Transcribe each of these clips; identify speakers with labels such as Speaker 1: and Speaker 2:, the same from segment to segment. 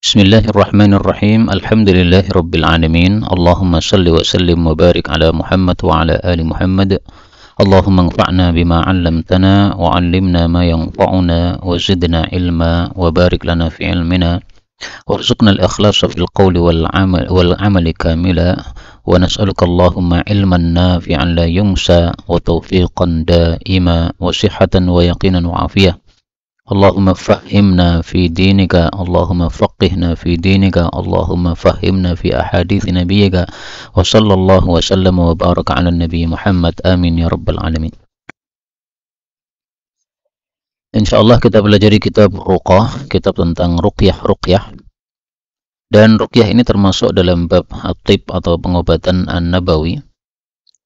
Speaker 1: Bismillahirrahmanirrahim. Alhamdulillahirabbil alamin. Allahumma shalli wa sallim wa barik ala Muhammad wa ala ali Muhammad. Allahumma anfa'na bima 'allamtana wa 'allimna ma yanfa'una wa zidna ilma wa barik lana fi ilmina warzuqna al-ikhlasa fil qawli wal 'amali kamila wa nas'aluka Allahumma ilman nafi'an la yunsa wa tawfiqan da'ima wa sihhatan wa yaqinan wa 'afiyah. Allahumma fahimna fi dinika, Allahumma faqihna fi dinika, Allahumma fahimna fi ahadits nabiyyika, wa sallallahu wa sallam wa baraka ala nabi Muhammad, amin ya rabbal alamin. Insyaallah kita belajar kitab Ruqyah, kitab tentang ruqyah. Dan ruqyah ini termasuk dalam bab at-tib atau pengobatan an-nabawi.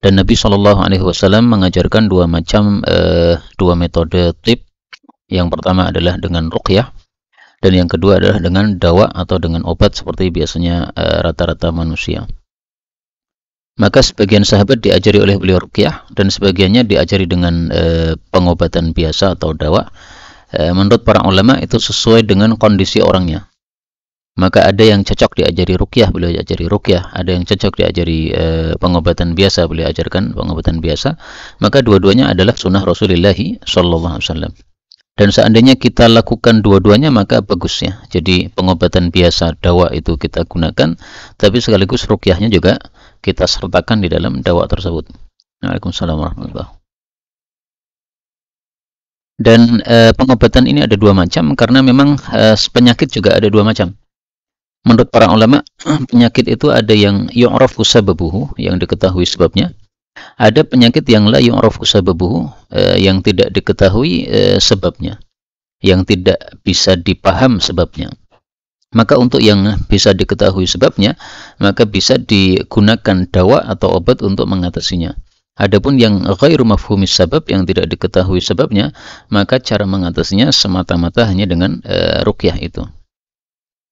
Speaker 1: Dan Nabi SAW mengajarkan dua metode tib. Yang pertama adalah dengan ruqyah, dan yang kedua adalah dengan dawa atau dengan obat seperti biasanya rata-rata manusia. Maka sebagian sahabat diajari oleh beliau ruqyah, dan sebagiannya diajari dengan pengobatan biasa atau dawa. Menurut para ulama itu sesuai dengan kondisi orangnya. Maka ada yang cocok diajari ruqyah, beliau ajari ruqyah. Ada yang cocok diajari pengobatan biasa, beliau ajarkan pengobatan biasa. Maka dua-duanya adalah sunnah Rasulullah SAW. Dan seandainya kita lakukan dua-duanya maka bagus ya. Jadi pengobatan biasa, dawa itu kita gunakan, tapi sekaligus ruqyahnya juga kita sertakan di dalam dawa tersebut. Waalaikumsalam warahmatullahi wabarakatuh. Dan pengobatan ini ada dua macam, karena memang penyakit juga ada dua macam. Menurut para ulama, penyakit itu ada yang yu'rafu sababuhu, yang diketahui sebabnya. Ada penyakit yang la yu'rafu sababuhu, yang tidak diketahui sebabnya, yang tidak bisa dipaham sebabnya. Maka untuk yang bisa diketahui sebabnya, maka bisa digunakan dawa atau obat untuk mengatasinya. Adapun yang ghairu mafhumis sabab, yang tidak diketahui sebabnya, maka cara mengatasinya semata-mata hanya dengan ruqyah itu.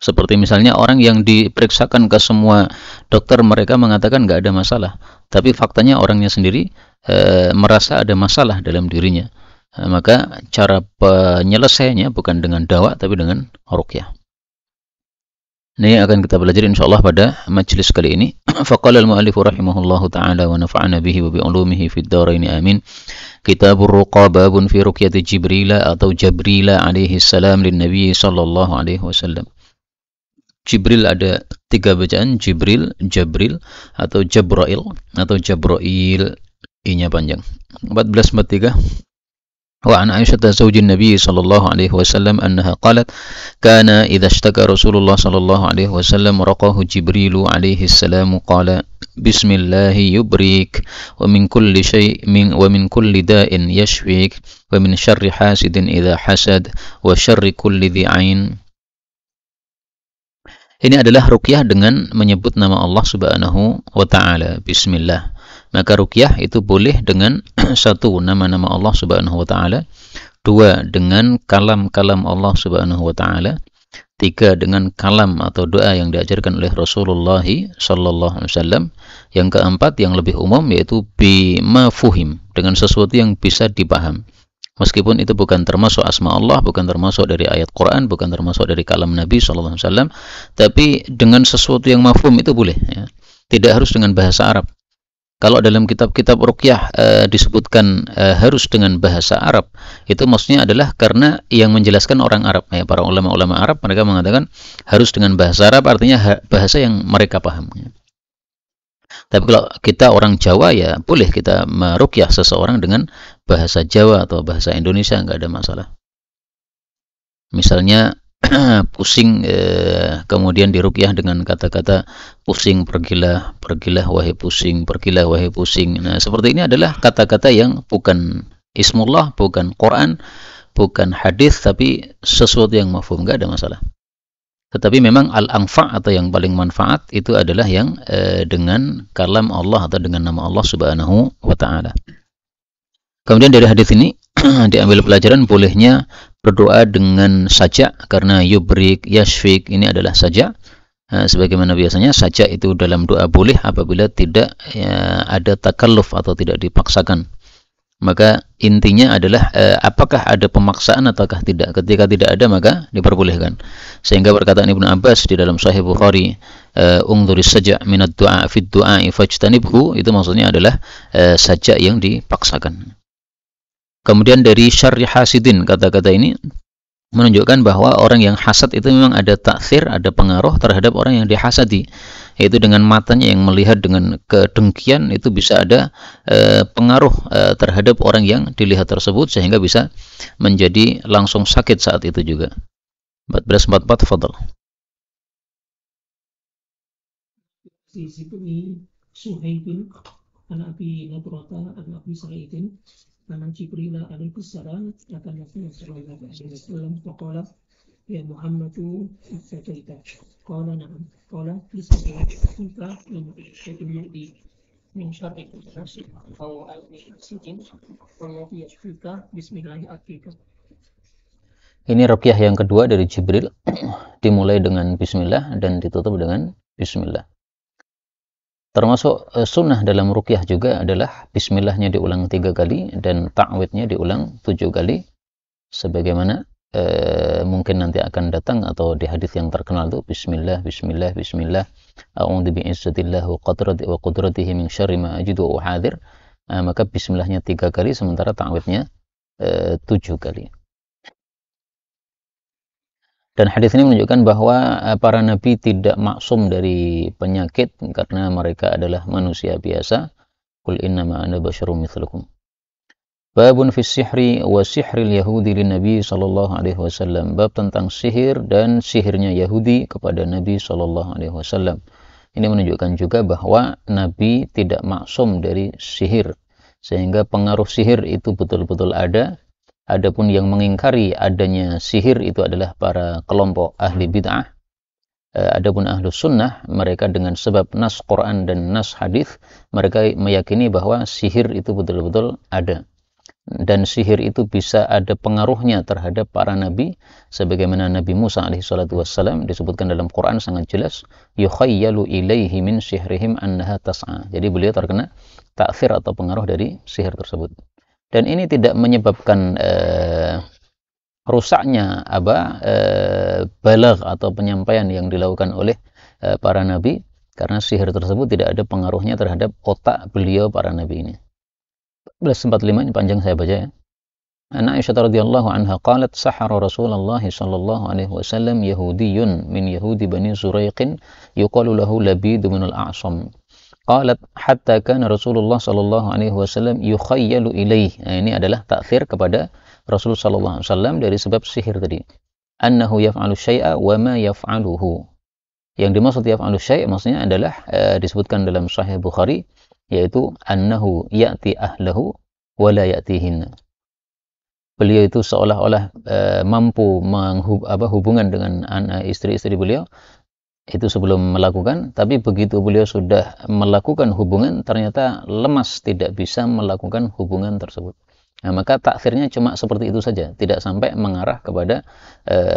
Speaker 1: Seperti misalnya orang yang diperiksakan ke semua dokter, mereka mengatakan nggak ada masalah, tapi faktanya orangnya sendiri merasa ada masalah dalam dirinya. Maka cara penyelesaiannya bukan dengan dawa, tapi dengan ruqyah. Ini akan kita belajar insyaallah pada majelis kali ini. Faqala al-mu'allif rahimahullahu ta'ala wa nafa'ana bihi wa bi ulumihi fid dharain amin. Kitabur Ruqa, babun fi ruqyati Jibril atau Jabril alaihi salam lin Nabi sallallahu alaihi wasallam. Jibril ada tiga bacaan, Jibril, Jabril, atau Jabrail, atau Jabrail, i-nya panjang. 1443. Wa an Aisyah zaujin Nabi sallallahu alaihi wasallam annaha qalat kana idza ishtaka Rasulullah sallallahu alaihi wasallam raqahu Jibril alaihi salam qala bismillah yubrik wa min kulli wa min kulli da'in yashfik wa min syarri hasidin idza hasad wa syarri kulli dhi ain. Ini adalah ruqyah dengan menyebut nama Allah Subhanahu wa ta'ala, bismillah. Maka ruqyah itu boleh dengan satu, nama-nama Allah Subhanahu wa ta'ala. Dua, dengan kalam-kalam Allah Subhanahu wa ta'ala. Tiga, dengan kalam atau doa yang diajarkan oleh Rasulullah sallallahu alaihi wasallam. Yang keempat, yang lebih umum, yaitu bima fuhim, dengan sesuatu yang bisa dipaham. Meskipun itu bukan termasuk asma Allah, bukan termasuk dari ayat Quran, bukan termasuk dari kalam Nabi SAW, tapi dengan sesuatu yang mafhum itu boleh. Ya. Tidak harus dengan bahasa Arab. Kalau dalam kitab-kitab ruqyah disebutkan harus dengan bahasa Arab, itu maksudnya adalah karena yang menjelaskan orang Arab. Ya, para ulama-ulama Arab, mereka mengatakan harus dengan bahasa Arab, artinya bahasa yang mereka paham. Ya. Tapi kalau kita orang Jawa, ya boleh kita meruqyah seseorang dengan bahasa Jawa atau bahasa Indonesia, nggak ada masalah. Misalnya pusing, kemudian diruqyah dengan kata-kata pusing, pergilah, pergilah wahai pusing, pergilah wahai pusing. Nah, seperti ini adalah kata-kata yang bukan ismullah, bukan Quran, bukan hadis, tapi sesuatu yang mafhum, nggak ada masalah. Tetapi memang al-anfa' atau yang paling manfaat itu adalah yang dengan kalam Allah atau dengan nama Allah Subhanahu wa ta'ala. Kemudian dari hadis ini diambil pelajaran bolehnya berdoa dengan saja, karena yubrik, yashfik ini adalah saja. Sebagaimana biasanya saja itu dalam doa boleh apabila tidak ada takalluf atau tidak dipaksakan. Maka intinya adalah apakah ada pemaksaan ataukah tidak. Ketika tidak ada maka diperbolehkan. Sehingga perkataan Ibnu Abbas di dalam Sahih Bukhari, ungdhuris saja minad du'a fid du'a'i fajtanibhu, itu maksudnya adalah sajak yang dipaksakan. Kemudian dari syarri hasidin, kata-kata ini menunjukkan bahwa orang yang hasad itu memang ada taksir, ada pengaruh terhadap orang yang dihasadi, yaitu dengan matanya yang melihat dengan kedengkian itu bisa ada pengaruh terhadap orang yang dilihat tersebut, sehingga bisa menjadi langsung sakit saat itu juga. 1444, fadal.
Speaker 2: Suhaibin an Abi Nadrata an Abi Sa'idin an Jibril alaihi salam kata Nabi sallallahu alaihi wasallam faqala ya Muhammadu istajaita qala na'am qala bismillahika min min syarri nafsi aw al-sidin walladhi yashfika bismillahika.
Speaker 1: Ini ruqyah yang kedua dari Jibril, dimulai dengan bismillah dan ditutup dengan bismillah. Termasuk sunnah dalam ruqyah juga adalah bismillahnya diulang 3 kali dan ta'widnya diulang 7 kali, sebagaimana mungkin nanti akan datang atau di hadis yang terkenal itu bismillah bismillah bismillah a'udzu bi'izzatillah wa qudratihi min syarri ma ajidu wa hadir. Maka bismillahnya 3 kali sementara ta'widnya 7 kali. Dan hadis ini menunjukkan bahwa para nabi tidak maksum dari penyakit karena mereka adalah manusia biasa. Qul innama ana basyarum mitslukum. Babun fis sihri wa sihril yahudi lin nabi sallallahu alaihi wasallam. Bab tentang sihir dan sihirnya Yahudi kepada Nabi sallallahu alaihi wasallam. Ini menunjukkan juga bahwa nabi tidak maksum dari sihir, sehingga pengaruh sihir itu betul-betul ada. Adapun yang mengingkari adanya sihir itu adalah para kelompok ahli bid'ah. Adapun ahlus sunnah, mereka dengan sebab nas Quran dan nas hadis, mereka meyakini bahwa sihir itu betul-betul ada. Dan sihir itu bisa ada pengaruhnya terhadap para nabi, sebagaimana Nabi Musa alaihissalatu wassalam disebutkan dalam Quran sangat jelas, yukhayyalu ilaihi min sihrihim annaha tas'a. Jadi beliau terkena ta'thir atau pengaruh dari sihir tersebut. Dan ini tidak menyebabkan rusaknya baligh atau penyampaian yang dilakukan oleh para nabi, karena sihir tersebut tidak ada pengaruhnya terhadap otak beliau para nabi ini. 1445, ini panjang saya baca ya. An Aisyah radhiyallahu anha qalat sahara Rasulullah sallallahu alaihi wasallam yahudiyyun min yahudi bani Zuraiq yuqalu lahu Labid bin al-A'sam. Qalat hatta kana Rasulullah sallallahu alaihi wasallam yukhayyalu ilaih. Ini adalah taksir kepada Rasul sallallahu alaihi wasallam dari sebab sihir tadi. Annahu yaf'alu syai'a wa ma yaf'aluhu. Yang dimaksud yaf'alu syai' maksudnya adalah disebutkan dalam Sahih Bukhari, yaitu annahu ya'ti ahlahu wa la ya'tihinna. Beliau itu seolah-olah mampu hubungan dengan istri-istri beliau itu sebelum melakukan, tapi begitu beliau sudah melakukan hubungan ternyata lemas, tidak bisa melakukan hubungan tersebut. Nah, maka taksirnya cuma seperti itu saja, tidak sampai mengarah kepada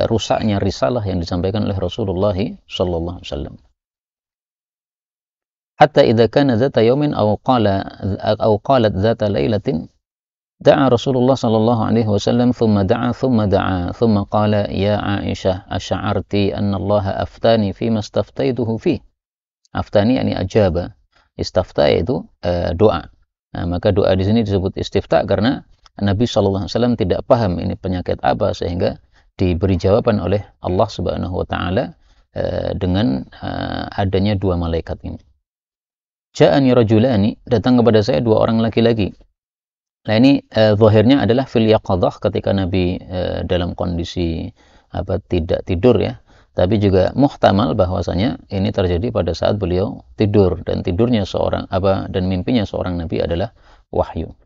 Speaker 1: rusaknya risalah yang disampaikan oleh Rasulullah sallallahu alaihi wasallam. Hatta idza kana dzata yaumin aw qalat dzata lailatin da'a Rasulullah sallallahu alaihi wasallam thumma da'a thumma qala ya Aisyah asy'arti anna Allah aftani fi ma istaftaituhu fi. Aftani yani ajaba. Istafta itu doa. Nah, maka doa di sini disebut istifta karena Nabi sallallahu alaihi wasallam tidak paham ini penyakit apa, sehingga diberi jawaban oleh Allah Subhanahu wa taala dengan adanya 2 malaikat ini. Ja'ani rajulani, datang kepada saya 2 orang laki-laki. Nah, ini zahirnya adalah fil yaqadhah, ketika Nabi dalam kondisi tidak tidur ya, tapi juga muhtamal bahwasanya ini terjadi pada saat beliau tidur, dan tidurnya dan mimpinya seorang nabi adalah wahyu.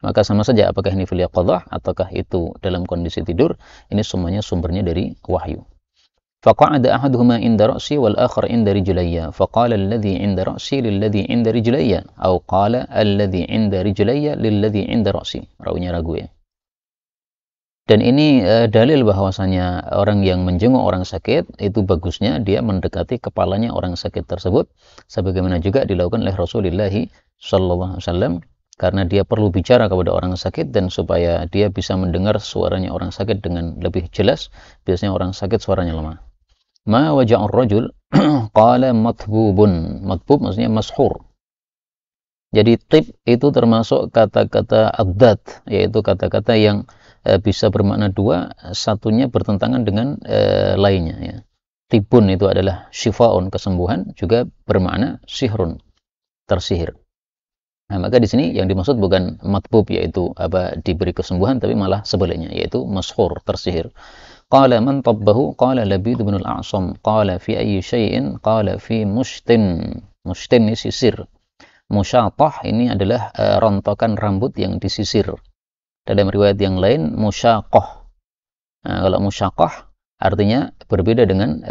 Speaker 1: Maka sama saja apakah ini fil yaqadhah ataukah itu dalam kondisi tidur, ini semuanya sumbernya dari wahyu. فقعد أحدهما عند رأسي والآخر عند رجلي فقال الذي عند رأسي للذي عند رجلي أو قال الذي عند رجلي للذي عند رأسي. Rawinya ragu ya. Dan ini dalil bahwasanya orang yang menjenguk orang sakit itu bagusnya dia mendekati kepalanya orang sakit tersebut, sebagaimana juga dilakukan oleh Rasulullah sallallahu alaihi wasallam karena dia perlu bicara kepada orang sakit, dan supaya dia bisa mendengar suaranya orang sakit dengan lebih jelas. Biasanya orang sakit suaranya lemah. Ma waja'ur rajul qala matbubun. Matbub maksudnya mashur. Jadi tib itu termasuk kata-kata adad, yaitu kata-kata yang bisa bermakna dua, satunya bertentangan dengan lainnya, ya. Tibun itu adalah syifaun, kesembuhan, juga bermakna sihrun, tersihir. Nah, maka di sini yang dimaksud bukan matbub, yaitu diberi kesembuhan, tapi malah sebaliknya, yaitu mashur, tersihir. Qala man tabbahu qala Labid bin al-A'sam qala fi ayyi syai'in qala fi mushtin. Mushtin ini sisir. Musyatah ini adalah rontokan rambut yang disisir. Dalam riwayat yang lain musyaqah. Nah, kalau musyaqah artinya berbeda dengan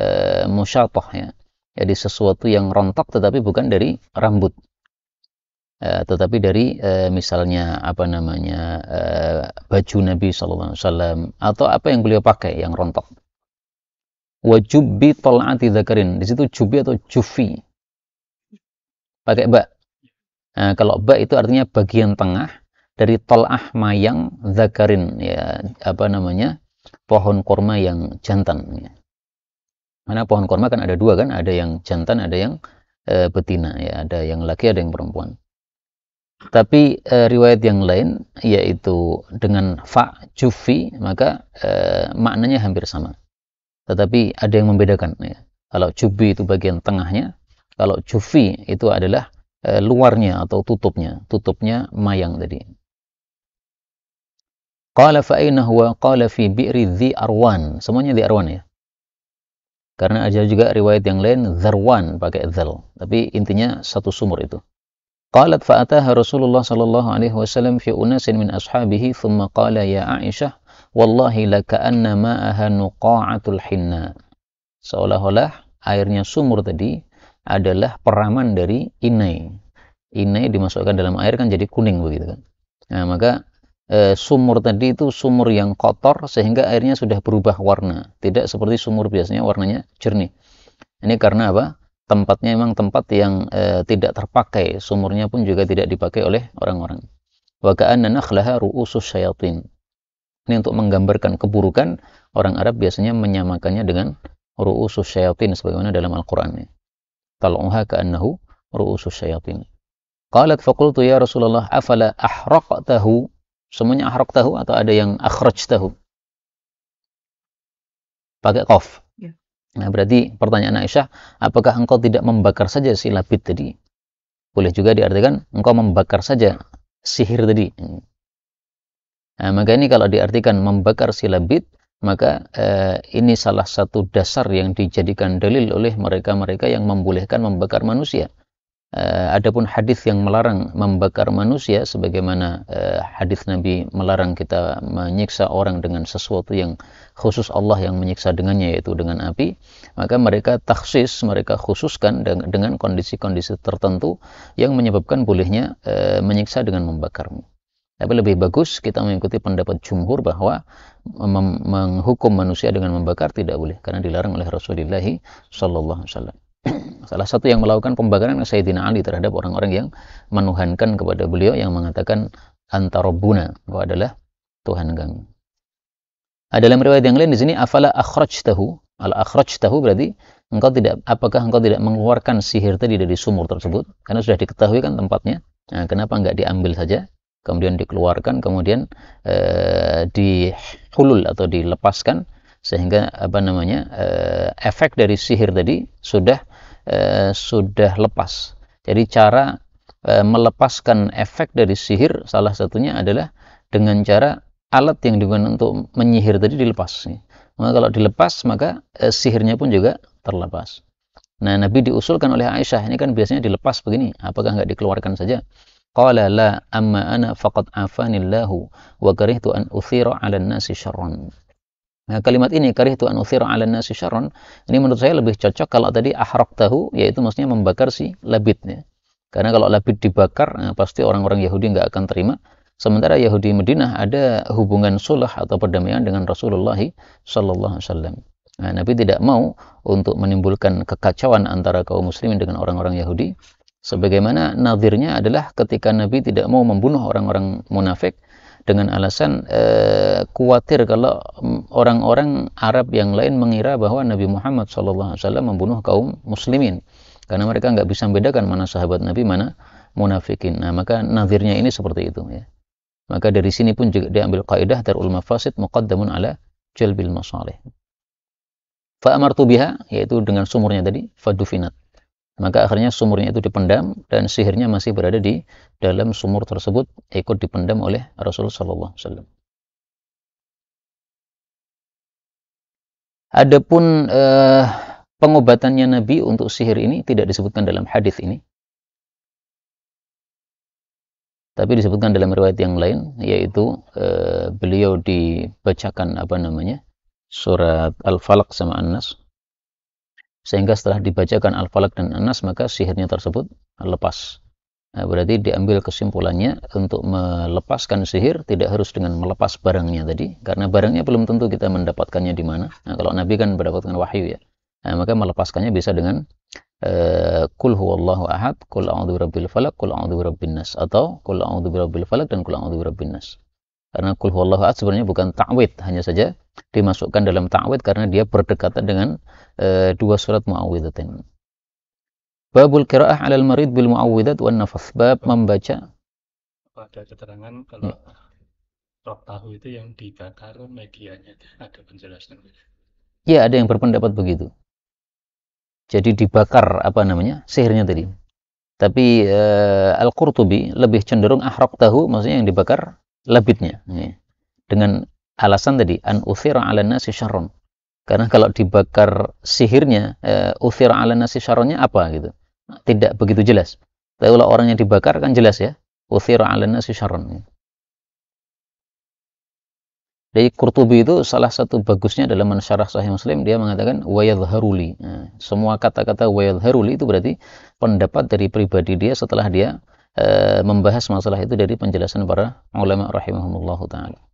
Speaker 1: musyatah, ya. Jadi sesuatu yang rontok tetapi bukan dari rambut. Tetapi dari misalnya baju Nabi SAW, atau apa yang beliau pakai yang rontok. Wajubbi tol'ati dzakarin, di situ jubi atau jufi, pakai ba. Nah, kalau ba itu artinya bagian tengah dari tol'ah mayang dzakarin, ya, pohon kurma yang jantan, ya. Karena pohon kurma kan ada dua kan, ada yang jantan, ada yang betina, ya, ada yang laki, ada yang perempuan. Tapi riwayat yang lain, yaitu dengan fa jufi, maka maknanya hampir sama. Tetapi ada yang membedakan, ya. Kalau jubi itu bagian tengahnya, kalau jufi itu adalah luarnya atau tutupnya mayang tadi. Qala fa aina huwa qala fi bi'ri dhi arwan. Semuanya dhi arwan, ya. Karena ada juga riwayat yang lain zarwan pakai dzal, tapi intinya satu sumur itu. Qalat fa'ataha Rasulullah sallallahu alaihi wasallam fi unasin min ashabihi thumma qala ya Aisyah wallahi laka'anna ma'aha nuqa'atul hinna. Seolah-olah airnya sumur tadi adalah peraman dari inai. Inai dimasukkan dalam air kan jadi kuning begitu kan. Nah, maka sumur tadi itu sumur yang kotor sehingga airnya sudah berubah warna. Tidak seperti sumur biasanya warnanya jernih. Ini karena apa? Tempatnya memang tempat yang tidak terpakai, sumurnya pun juga tidak dipakai oleh orang-orang. Wa ka'anna nakhlaha ru'usus syayatin. Ini untuk menggambarkan keburukan, orang Arab biasanya menyamakannya dengan ru'usus syayatin sebagaimana dalam Al-Qur'an. Tal'uha ka'annahu ru'usus syayatin. Qalat faqultu ya Rasulullah afala ahraqtahu. Semuanya ahraqtahu atau ada yang akhrajtahu? Pakai qaf. Nah, berarti pertanyaan Aisyah, apakah engkau tidak membakar saja si Labid tadi? Boleh juga diartikan, engkau membakar saja sihir tadi. Nah, maka ini kalau diartikan membakar si Labid, maka ini salah satu dasar yang dijadikan dalil oleh mereka-mereka yang membolehkan membakar manusia. Adapun hadis yang melarang membakar manusia, sebagaimana hadis Nabi melarang kita menyiksa orang dengan sesuatu yang khusus Allah yang menyiksa dengannya, yaitu dengan api, maka mereka takhsis, mereka khususkan dengan kondisi-kondisi tertentu yang menyebabkan bolehnya menyiksa dengan membakar. Tapi lebih bagus kita mengikuti pendapat jumhur bahwa menghukum manusia dengan membakar tidak boleh, karena dilarang oleh Rasulullah SAW. Salah satu yang melakukan pembakaran Sayyidina Ali terhadap orang-orang yang menuhankan kepada beliau, yang mengatakan anta rabbuna, bahwa adalah Tuhan kami. Dalam riwayat yang lain di sini afala akhrajtahu. Al-akhrajtahu berarti apakah engkau tidak mengeluarkan sihir tadi dari sumur tersebut? Karena sudah diketahui kan tempatnya. Nah, kenapa enggak diambil saja, kemudian dikeluarkan, kemudian dihulul atau dilepaskan, sehingga efek dari sihir tadi sudah lepas. Jadi cara melepaskan efek dari sihir salah satunya adalah dengan cara alat yang digunakan untuk menyihir tadi dilepas. Maka kalau dilepas, maka sihirnya pun juga terlepas. Nah, Nabi diusulkan oleh Aisyah, ini kan biasanya dilepas begini, apakah enggak dikeluarkan saja? Qala la amma ana faqad afanillahu wa karihtu an uthira 'alan nasi syarran. Nah, kalimat ini karihtu an uthira 'alan nasi syarran, ini menurut saya lebih cocok kalau tadi ahraqtahu, yaitu maksudnya membakar si Labid, ya. Karena kalau Labid dibakar, nah, pasti orang-orang Yahudi enggak akan terima. Sementara Yahudi Madinah ada hubungan sulh atau perdamaian dengan Rasulullah sallallahu alaihi wasallam. Nah, Nabi tidak mau untuk menimbulkan kekacauan antara kaum muslimin dengan orang-orang Yahudi, Sebagaimana nadhirnya adalah ketika Nabi tidak mau membunuh orang-orang munafik dengan alasan khawatir kalau orang-orang Arab yang lain mengira bahwa Nabi Muhammad SAW membunuh kaum muslimin. Karena mereka nggak bisa membedakan mana sahabat Nabi, mana munafikin. Nah, maka nadhirnya ini seperti itu ya. Maka dari sini pun juga diambil kaidah darul mafasid muqaddamun ala jalbil masalih. Fa amartu biha, yaitu dengan sumurnya tadi, fadufinat. Maka akhirnya sumurnya itu dipendam dan sihirnya masih berada di dalam sumur tersebut, ikut dipendam oleh Rasulullah SAW. Adapun pengobatannya Nabi untuk sihir ini tidak disebutkan dalam hadis ini, tapi disebutkan dalam riwayat yang lain, yaitu beliau dibacakan surat Al-Falaq sama An-Nas, sehingga setelah dibacakan Al-Falaq dan An-Nas maka sihirnya tersebut lepas. Nah, berarti diambil kesimpulannya untuk melepaskan sihir tidak harus dengan melepas barangnya tadi, karena barangnya belum tentu kita mendapatkannya di mana. Nah, kalau Nabi kan mendapatkan wahyu ya. Nah, maka melepaskannya bisa dengan Qul huwallahu ahad, Qul a'udzu birabbil falaq, Qul a'udzu birabbin nas, atau Qul a'udzu birabbil falaq dan Qul a'udzu birabbin nas. Karena Qul huwallahu ahad sebenarnya bukan ta'wid, hanya saja dimasukkan dalam ta'wid karena dia berdekatan dengan dua surat muawwidzatain. Babul qiraah 'alal marid bil muawwidzat wan nafath. Bab membaca.
Speaker 3: Ada keterangan kalau rok tahu itu yang dibakar medianya, ada penjelasan.
Speaker 1: Ya, ada yang berpendapat begitu. Jadi dibakar sihirnya tadi. Tapi Al-Qurtubi lebih cenderung ahraq tahu, maksudnya yang dibakar labidnya. Ya. Dengan alasan tadi an uthira 'alan nasi syarrun. Karena kalau dibakar sihirnya, uthira 'alan nasi syarrunnya apa gitu. Tidak begitu jelas. Tapi kalau orang yang dibakar kan jelas ya. Uthira 'alan nasi syarrun. Dari Qurtubi itu salah satu bagusnya dalam mensyarah Sahih Muslim, dia mengatakan wa yadhharuli. Nah, semua kata-kata wa yadhharuli itu berarti pendapat dari pribadi dia setelah dia membahas masalah itu dari penjelasan para ulama rahimahumullahu taala.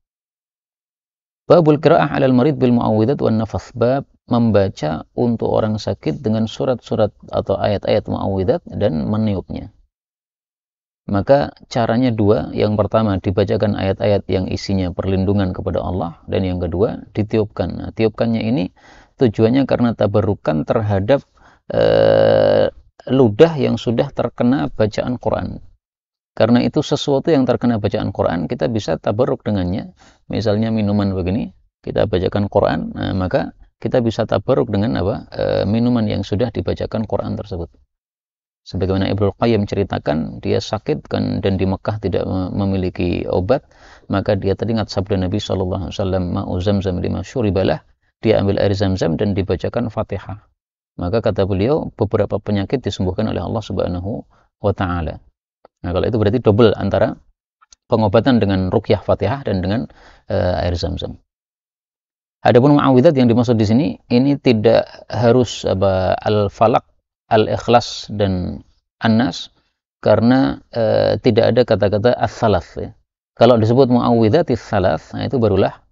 Speaker 1: Babul qiraah 'alal marid bil muawwidzat wan nafath. Bab membaca untuk orang sakit dengan surat-surat atau ayat-ayat muawwidzat dan meniupnya. Maka caranya dua. Yang pertama dibacakan ayat-ayat yang isinya perlindungan kepada Allah, dan yang kedua ditiupkan. Nah, tiupkannya ini tujuannya karena tabarukan terhadap ludah yang sudah terkena bacaan Quran. Karena itu sesuatu yang terkena bacaan Quran kita bisa tabaruk dengannya. Misalnya minuman begini, kita bacakan Quran, nah, maka kita bisa tabaruk dengan minuman yang sudah dibacakan Quran tersebut. Sebagaimana Ibnu Qayyim ceritakan, dia sakit kan, dan di Mekah tidak memiliki obat, maka dia teringat sabda Nabi SAW, ma'u zamzam lima syuribalah, dia ambil air zam-zam dan dibacakan Fatihah. Maka kata beliau, beberapa penyakit disembuhkan oleh Allah Subhanahu wa Ta'ala. Nah, kalau itu berarti double antara pengobatan dengan ruqyah Fatihah dan dengan air zam-zam. Adapun muawwidzat yang dimaksud di sini, ini tidak harus Al-Falaq, Al-Ikhlas dan An-Nas, karena tidak ada kata-kata as-salath ya. Kalau disebut muawwidzatis salath, nah itu barulah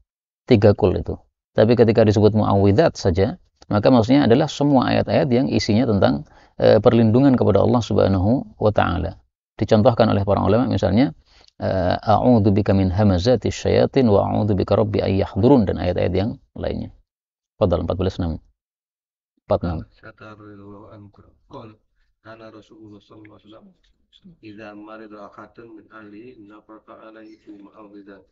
Speaker 1: 3 kul itu. Tapi ketika disebut muawwidzat saja, maka maksudnya adalah semua ayat-ayat yang isinya tentang perlindungan kepada Allah Subhanahu wa Ta'ala. Dicontohkan oleh para ulama misalnya a'udzu bika min hamazatis syayatin wa a'udzu bika rabbi ay yahdurun, dan ayat-ayat yang lainnya. Fadhal 14:6. 46.
Speaker 4: Karena Rasulullah SAW idza marida ahadun min ahli nafaqa alaihi fi ma'awwidzat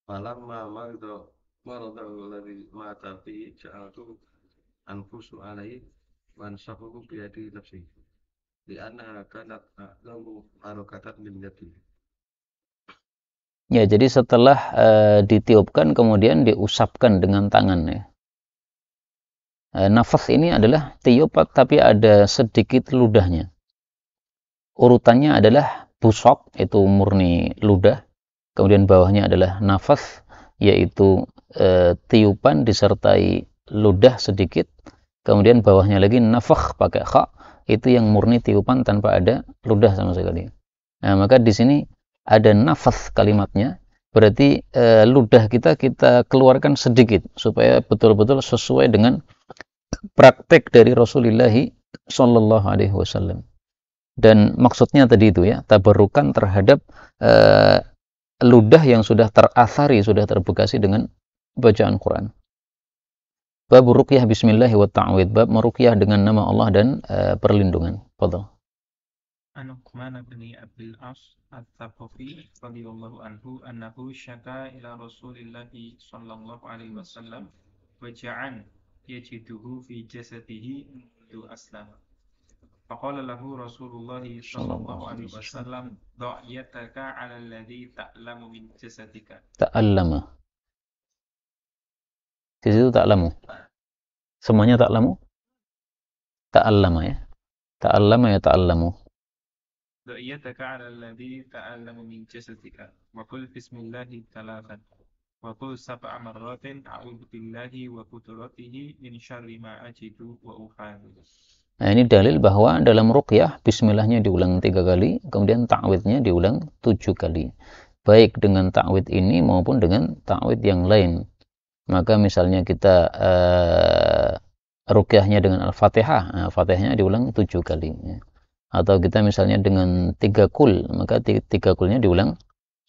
Speaker 4: falamma marida alladhi mata fi ja'altu anfusu alaihi wa ansafuhu bi yadi nafsi li'annaha kanat lahu harakatan min yadi.
Speaker 1: Ya, jadi setelah ditiupkan kemudian diusapkan dengan tangan ya. Nafas ini adalah tiup tapi ada sedikit ludahnya. Urutannya adalah busok, itu murni ludah. Kemudian bawahnya adalah nafas, yaitu tiupan disertai ludah sedikit. Kemudian bawahnya lagi nafakh pakai kha, itu yang murni tiupan tanpa ada ludah sama sekali. Nah, maka di sini ada nafas kalimatnya. Berarti ludah kita keluarkan sedikit supaya betul-betul sesuai dengan praktek dari Rasulullah Shallallahu Alaihi Wasallam. Dan maksudnya tadi itu ya, tabarukan terhadap ludah yang sudah terasari, sudah terbekasi dengan bacaan Quran. Bab ruqyah bismillah wa ta'awid, bab meruqyah dengan nama Allah dan perlindungan. Fadhal.
Speaker 5: An Uqman bin Abil As At-Thaqafi radhiyallahu anhu annahu syaka ila Rasulillah sallallahu alaihi wasallam waja'an yajiduhu fi jasadihi mundu aslama. Faqala lahu Rasulullah sallallahu alaihi wasallam da'yataka 'ala alladhi ta'lamu min jasadika.
Speaker 1: Ta'allama. Di situ ta'lamu. Semuanya ta'lamu? Ta'allama ya. Ta'allama ya ta'allamu.
Speaker 5: دعيتك على الذي تعلم من جسدك وقل بسم الله ثلاثا وقل 7 مرات أعوذ بالله وقدرته من شر ما أجد وأحاذر.
Speaker 1: Nah, ini dalil bahwa dalam ruqyah bismillahnya diulang 3 kali, kemudian ta'widnya diulang 7 kali. Baik dengan ta'wid ini maupun dengan ta'wid yang lain. Maka misalnya kita ruqyahnya dengan Al-Fatihah, nah, Fatihahnya diulang 7 kali. Ya. Atau kita misalnya dengan 3 kul, maka 3 kulnya diulang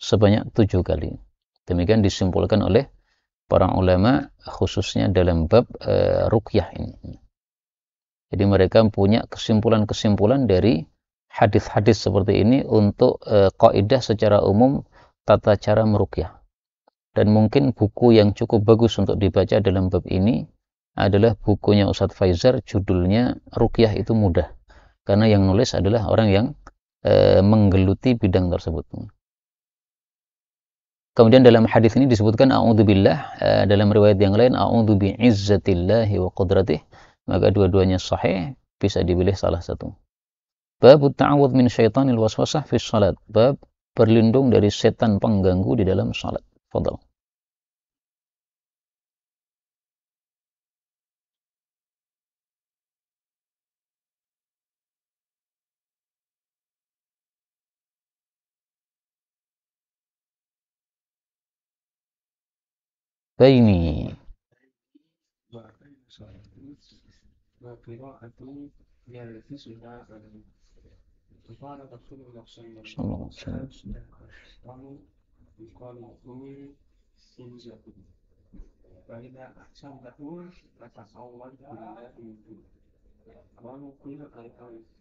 Speaker 1: sebanyak 7 kali. Demikian disimpulkan oleh para ulama khususnya dalam bab ruqyah ini. Jadi mereka punya kesimpulan-kesimpulan dari hadis-hadis seperti ini untuk kaidah secara umum tata cara meruqyah. Dan mungkin buku yang cukup bagus untuk dibaca dalam bab ini adalah bukunya Ustadz Faizar, judulnya Ruqyah itu Mudah. Karena yang nulis adalah orang yang menggeluti bidang tersebut. Kemudian dalam hadis ini disebutkan a'udzubillah, dalam riwayat yang lain a'udzu bi'izzatillahi wa qudratihi, maka dua-duanya sahih, bisa dipilih salah satu. Bab ta'awudz min syaitanil waswasah fi shalat, bab berlindung dari setan pengganggu di dalam salat. Fadhal. Baini.
Speaker 6: قال رسول الله صلى الله عليه وسلم يقال له انزل فإذا أحسنته فتحول بالله منه قالوا قيل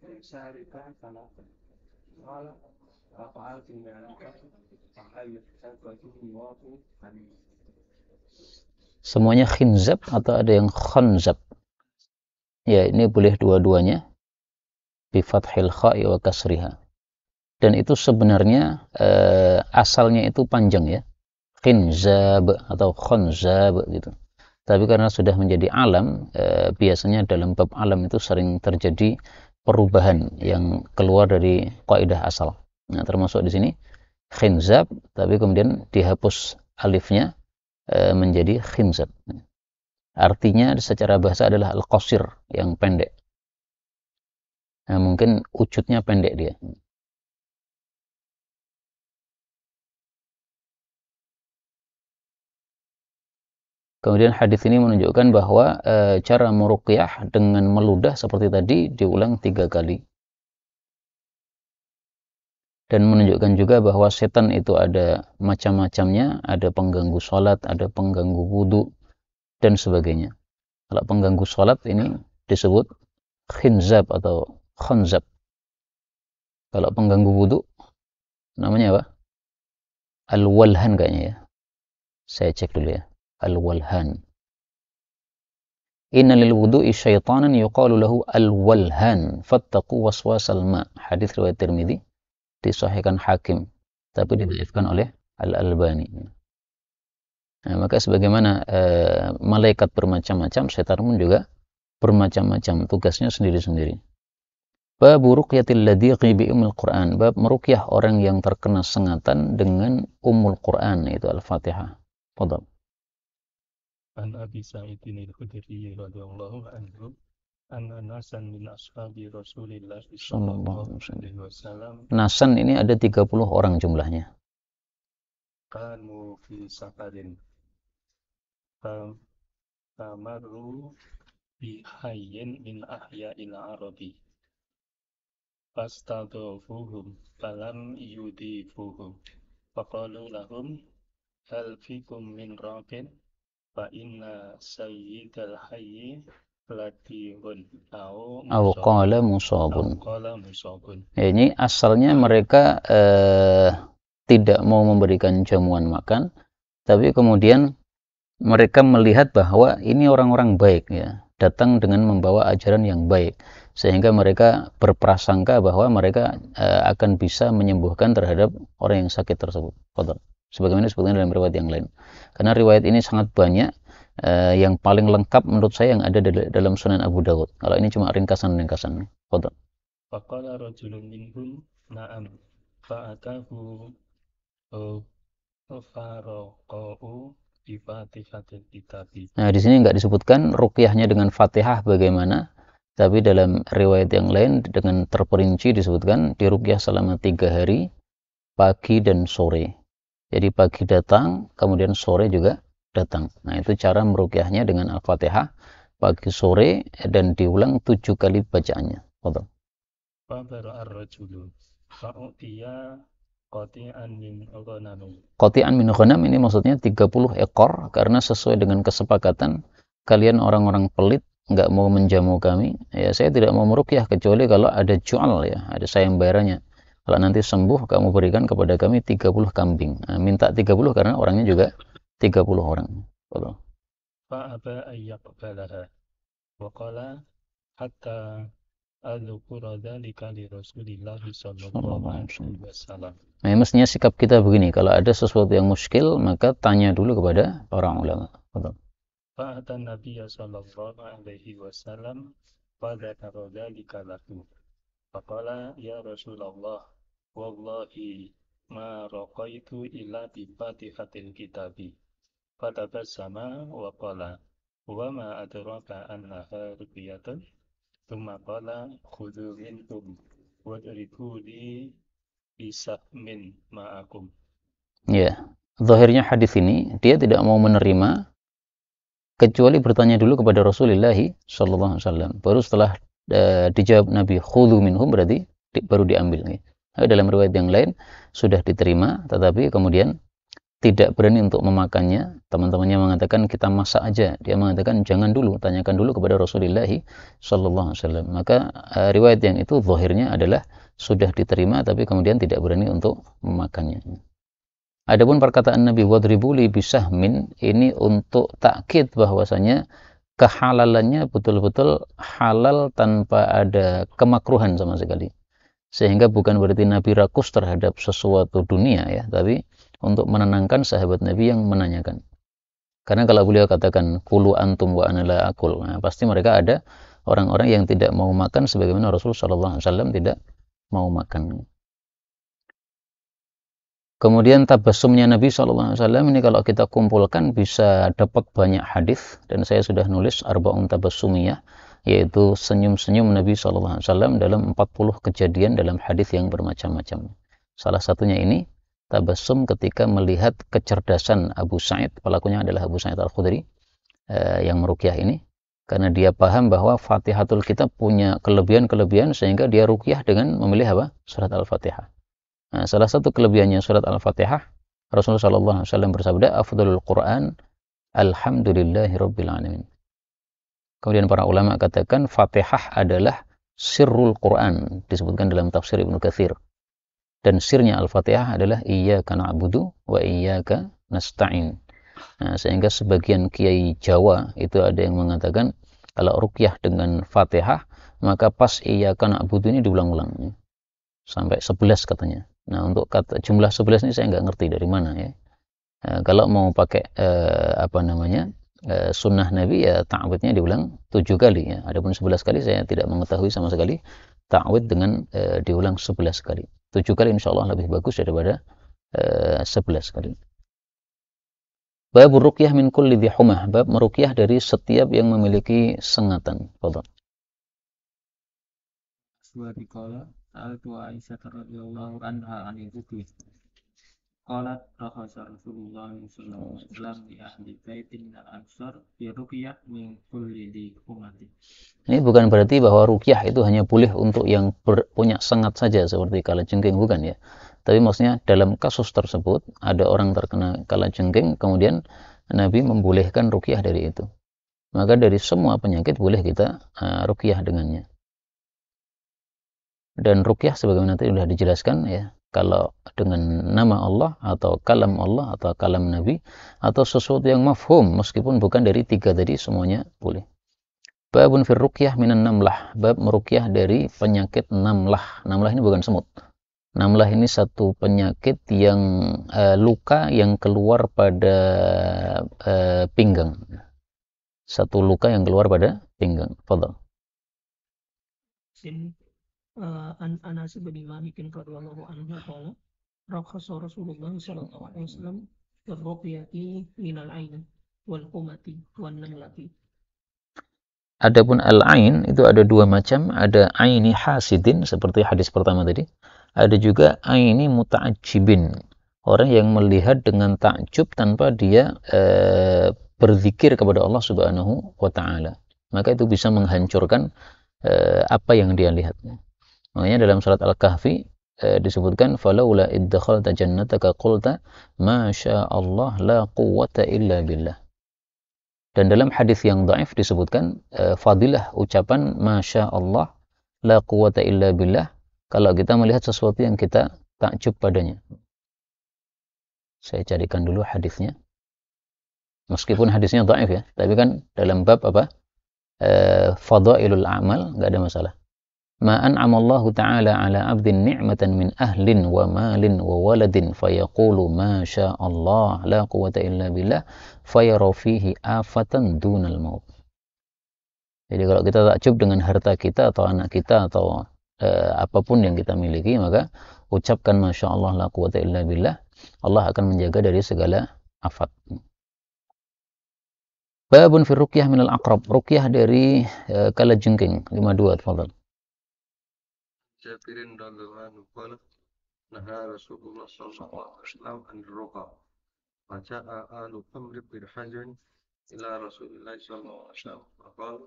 Speaker 6: أن سارك ثلاثة قال ففعلت ذلك فهل يحتاج الله عني.
Speaker 1: Semuanya khinzab atau ada yang khanzab? Ya, ini boleh dua-duanya. Bi fathil kha'i wa kasriha. Dan itu sebenarnya asalnya itu panjang ya. Khinzab atau khanzab gitu. Tapi karena sudah menjadi alam, biasanya dalam bab alam itu sering terjadi perubahan yang keluar dari kaidah asal. Nah, termasuk di sini khinzab, tapi kemudian dihapus alifnya menjadi khinzab. Artinya secara bahasa adalah al-qasir, yang pendek. Nah, mungkin wujudnya pendek dia. Kemudian hadis ini menunjukkan bahwa cara meruqyah dengan meludah seperti tadi diulang 3 kali. Dan menunjukkan juga bahwa setan itu ada macam-macamnya, ada pengganggu sholat, ada pengganggu wudhu, dan sebagainya. Kalau pengganggu sholat ini disebut khinzab atau khanzab. Kalau pengganggu wudhu namanya apa? Al-walhan kayaknya ya. Saya cek dulu ya. Al-walhan. Inna lil wudu'i syaitanan yuqalu lahu al-walhan fattaqu waswasal ma. Hadis riwayat Tirmidzi, disahihkan Hakim, tapi didhaifkan oleh Al-Albani. Nah, maka sebagaimana malaikat bermacam-macam, setan pun juga bermacam-macam, tugasnya sendiri-sendiri. Bab ruqyatil ladhiqi bi ummul Quran, bab meruqyah orang yang terkena sengatan dengan ummul Quran, yaitu Al-Fatihah. Fadhal.
Speaker 3: An Abi Sa'idin al-Khudri radhiyallahu anhu anna nasan min ashabi Rasulillah sallallahu alaihi wasallam.
Speaker 1: Nasan ini ada 30 orang jumlahnya.
Speaker 3: Kanu fi safarin. Tamaru bi hayyin min ahya'il arabi. fastadhafuhum falam yudifuhum faqalu lahum hal fikum min raqin fa inna sayyidal hayyi latihun
Speaker 1: Aw qala musabun.
Speaker 3: musabun.
Speaker 1: Ya, ini asalnya mereka tidak mau memberikan jamuan makan, tapi kemudian mereka melihat bahwa ini orang-orang baik ya, datang dengan membawa ajaran yang baik, sehingga mereka berprasangka bahwa mereka akan bisa menyembuhkan terhadap orang yang sakit tersebut. Sebagaimana disebutkan dalam riwayat yang lain. Karena riwayat ini sangat banyak, yang paling lengkap menurut saya yang ada dalam Sunan Abu Dawud. Kalau ini cuma ringkasan-ringkasan.
Speaker 3: Faqala rajulun minhum na'am fa'atahu faraqahu bi fatihatil kitabi.
Speaker 1: Nah, di sini nggak disebutkan ruqyahnya dengan Fatihah bagaimana, tapi dalam riwayat yang lain dengan terperinci disebutkan diruqyah selama 3 hari, pagi dan sore. Jadi pagi datang, kemudian sore juga datang. Nah, itu cara meruqyahnya dengan Al-Fatihah, pagi sore, dan diulang 7 kali bacaannya.
Speaker 3: Fabara ar-rajulu fa'utiya qati'an min ghanam.
Speaker 1: Qati'an min ghanam ini maksudnya 30 ekor, karena sesuai dengan kesepakatan kalian orang-orang pelit nggak mau menjamu kami, ya saya tidak mau meruqyah kecuali kalau ada jual ya, ada sayembaranya. Kalau nanti sembuh kamu berikan kepada kami 30 kambing. Nah, minta 30 karena orangnya juga 30 orang.
Speaker 3: Fa'aba ayyaqbalaha wa qala hatta adzkura dzalika li Rasulillah sallallahu alaihi wasallam.
Speaker 1: Nah, mestinya sikap kita begini, kalau ada sesuatu yang muskil maka tanya dulu kepada orang ulama.
Speaker 3: Fa'atan Nabiya sallallahu alaihi wasallam fa dzakara dzalika lahu. Faqala ya Rasulullah wallahi ma raqaitu illa bi fatihatil kitabi. Fatabassama wa qala wa ma adraka annaha ruqyatun. Tsumma qala khudhu minhum wadribu li bisahmin ma'akum.
Speaker 1: Ya, zahirnya hadis ini dia tidak mau menerima kecuali bertanya dulu kepada Rasulullah sallallahu alaihi wasallam. Baru setelah dijawab Nabi khudhu minhum berarti baru diambil. Dalam riwayat yang lain sudah diterima, tetapi kemudian tidak berani untuk memakannya. Teman-temannya mengatakan kita masak aja. Dia mengatakan jangan dulu, tanyakan dulu kepada Rasulullah sallallahu alaihi wasallam. Maka riwayat yang itu zahirnya adalah sudah diterima tapi kemudian tidak berani untuk memakannya. Adapun perkataan Nabi wadribu li bisahmin ini untuk takkid bahwasanya kehalalannya betul-betul halal tanpa ada kemakruhan sama sekali. Sehingga bukan berarti Nabi rakus terhadap sesuatu dunia ya, tapi untuk menenangkan sahabat Nabi yang menanyakan. Karena kalau beliau katakan kulu antum wa ana la akul, nah, pasti mereka ada orang-orang yang tidak mau makan sebagaimana Rasul sallallahu alaihi wasallam tidak mau makan. Kemudian tabassumnya Nabi sallallahu alaihi wasallam ini kalau kita kumpulkan bisa dapat banyak hadis, dan saya sudah nulis arba'un tabassumiyah, yaitu senyum-senyum Nabi sallallahu alaihi wasallam dalam 40 kejadian dalam hadis yang bermacam-macam. Salah satunya ini tabassum ketika melihat kecerdasan Abu Sa'id, pelakunya adalah Abu Sa'id Al-Khudri yang meruqyah ini, karena dia paham bahwa Fatihatul Kitab punya kelebihan-kelebihan sehingga dia ruqyah dengan memilih apa? Surat Al-Fatihah. Nah, salah satu kelebihannya surat Al-Fatihah, Rasulullah sallallahu alaihi wasallam bersabda, "Afdhalul Qur'an alhamdulillahirabbil alamin." Kemudian para ulama katakan Fatihah adalah sirrul Quran, disebutkan dalam tafsir Ibnu Katsir. Dan sirnya Al-Fatihah adalah iyyaka na'budu wa iyyaka nasta'in. Nah, sehingga sebagian kiai Jawa itu ada yang mengatakan kalau ruqyah dengan Fatihah maka pas iyyaka na'budu ini diulang-ulang sampai 11 katanya. Nah, untuk jumlah 11 ini saya nggak ngerti dari mana ya. Kalau mau pakai sunnah Nabi ya ta'awudnya diulang 7 kali ya. Adapun 11 kali saya tidak mengetahui sama sekali ta'awud dengan diulang 11 kali. 7 kali insyaallah lebih bagus daripada 11 kali. Bab ruqyah min kulli dhi humah, bab meruqyah dari setiap yang memiliki sengatan. Fadhal.
Speaker 5: Wa biqala sa'altu Aisyah radhiyallahu anha 'anil ruqyah. qalat rakhasa Rasulullah sallallahu alaihi wasallam li ahli baitin minal ansar bi ruqyah min kulli di umati.
Speaker 1: Ini bukan berarti bahwa ruqyah itu hanya boleh untuk yang punya sengat saja seperti kalajengking, bukan ya. Tapi maksudnya dalam kasus tersebut ada orang terkena kalajengking, kemudian Nabi membolehkan ruqyah dari itu. Maka dari semua penyakit boleh kita ruqyah dengannya. Dan ruqyah sebagaimana tadi sudah dijelaskan ya, kalau dengan nama Allah atau kalam Allah atau kalam Nabi atau sesuatu yang mafhum meskipun bukan dari tiga tadi, semuanya boleh. Babun fir ruqyah minan namlah, bab meruqyah dari penyakit namlah. Namlah ini bukan semut. Namlah ini satu penyakit yang luka yang keluar pada pinggang. Satu luka yang keluar pada pinggang. Fadhal.
Speaker 2: An Anas bin Malik radhiyallahu anhu qala rakhasa Rasulullah sallallahu alaihi wasallam fi minal ain wal qumati wan namlati.
Speaker 1: Adapun al-ain itu ada dua macam, ada aini hasidin seperti hadis pertama tadi, ada juga aini muta'ajjibin, orang yang melihat dengan takjub tanpa dia berzikir kepada Allah Subhanahu wa taala. Maka itu bisa menghancurkan apa yang dia lihat. Makanya dalam surat Al-Kahfi disebutkan falaula iddakhalta jannataka qulta ma sya'allah la quwwata illa billah. Dan dalam hadis yang dhaif disebutkan fadilah ucapan masya Allah la quwwata illa billah kalau kita melihat sesuatu yang kita takjub padanya. Saya carikan dulu hadisnya. Meskipun hadisnya dhaif ya, tapi kan dalam bab apa? Fadailul a'mal enggak ada masalah. Ma an'amallahu ta'ala ala 'abdin ni'matan min ahlin wa malin wa waladin fayaqulu ma syaa Allah la quwwata illa billah fayara fihi afatan dunal maut. Jadi kalau kita takjub dengan harta kita atau anak kita atau apapun yang kita miliki, maka ucapkan masya Allah la quwwata illa billah, Allah akan menjaga dari segala afat. Babun fi ruqyah minal aqrab, ruqyah dari kalajengking. 52 tafadhal.
Speaker 4: Jabirin radhiyallahu anhu qala naha Rasulullah sallallahu alaihi wasallam an ruqa fa ja'a alu amr bin hajar ila Rasulillah sallallahu alaihi wasallam faqala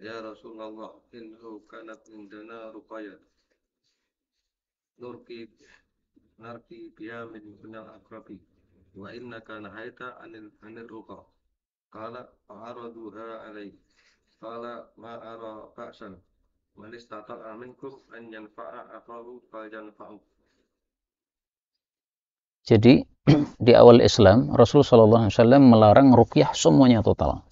Speaker 4: ya Rasulullah innahu kanat indana ruqayat narki biha min al-aqrabi wa innaka nahaita anil ruqa qala fa'araduha alayhi qala ma ara ba'san man istata'a minkum an yanfa'a akahu falyanfa'u.
Speaker 1: Jadi di awal Islam Rasul sallallahu alaihi wasallam melarang ruqyah semuanya total.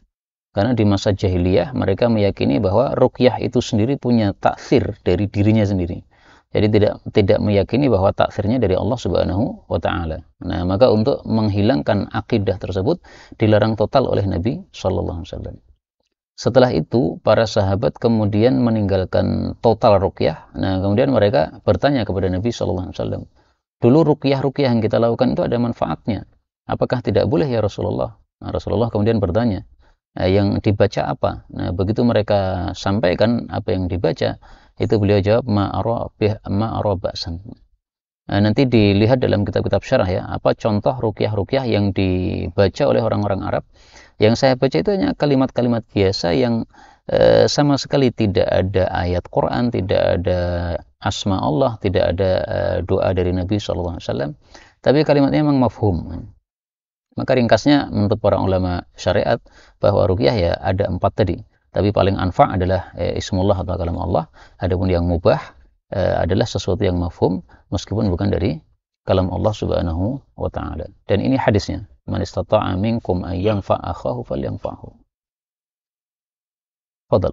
Speaker 1: Karena di masa jahiliyah mereka meyakini bahwa ruqyah itu sendiri punya taksir dari dirinya sendiri. Jadi tidak meyakini bahwa taksirnya dari Allah Subhanahu wa taala. Nah, maka untuk menghilangkan akidah tersebut dilarang total oleh Nabi sallallahu alaihi wasallam. Setelah itu, para sahabat kemudian meninggalkan total ruqyah. Nah, kemudian mereka bertanya kepada Nabi SAW. Dulu ruqyah-ruqyah yang kita lakukan itu ada manfaatnya. Apakah tidak boleh ya Rasulullah? Nah, Rasulullah kemudian bertanya, yang dibaca apa? Nah, begitu mereka sampaikan apa yang dibaca, itu beliau jawab, ma'ara ba'san. Nah, nanti dilihat dalam kitab-kitab syarah ya, apa contoh ruqyah-ruqyah yang dibaca oleh orang-orang Arab. Yang saya baca itu hanya kalimat-kalimat biasa yang sama sekali tidak ada ayat Quran, tidak ada asma Allah, tidak ada doa dari Nabi SAW. Tapi kalimatnya memang mafhum. Maka ringkasnya menurut para ulama syariat bahwa ruqyah ya ada 4 tadi. Tapi paling anfa' adalah ismullah atau kalam Allah. Adapun yang mubah adalah sesuatu yang mafhum meskipun bukan dari kalam Allah Subhanahu wa taala. Dan ini hadisnya. Man istata'a minkum an yanfa'a akhahu falyanfa'hu. Fadal.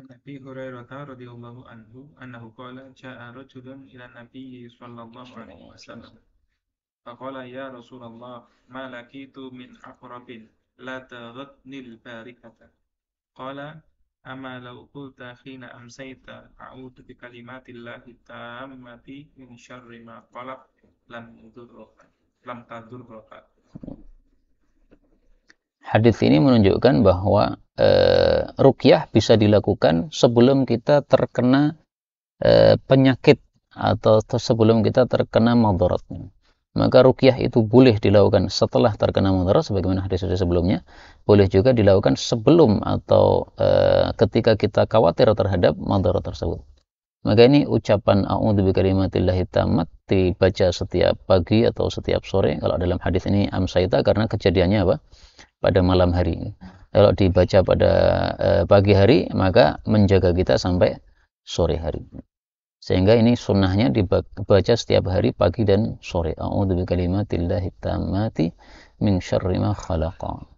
Speaker 5: Nabi Hurairah radhiyallahu anhu annahu qala ja'a rajulun ila Nabi sallallahu alaihi wasallam. Faqala ya Rasulullah ma laqitu min aqrabin la taghatnil barikata. Qala amma law qulta khina amsayta a'udzu bi kalimatillahi tammati min syarri ma qalaq lam tadurruka.
Speaker 1: Hadis ini menunjukkan bahwa ruqyah bisa dilakukan sebelum kita terkena penyakit atau sebelum kita terkena madarat. maka ruqyah itu boleh dilakukan setelah terkena mudarat sebagaimana hadis-hadis sebelumnya, boleh juga dilakukan sebelum atau ketika kita khawatir terhadap mudarat tersebut. Maka ini ucapan a'udzu bikalimatillahi tammat dibaca setiap pagi atau setiap sore. Kalau dalam hadis ini amsayta karena kejadiannya apa? Pada malam hari. Kalau dibaca pada pagi hari maka menjaga kita sampai sore hari. Sehingga ini sunnahnya dibaca setiap hari pagi dan sore. A'udzu bikalimatillahi tammati min syarri ma khalaqa.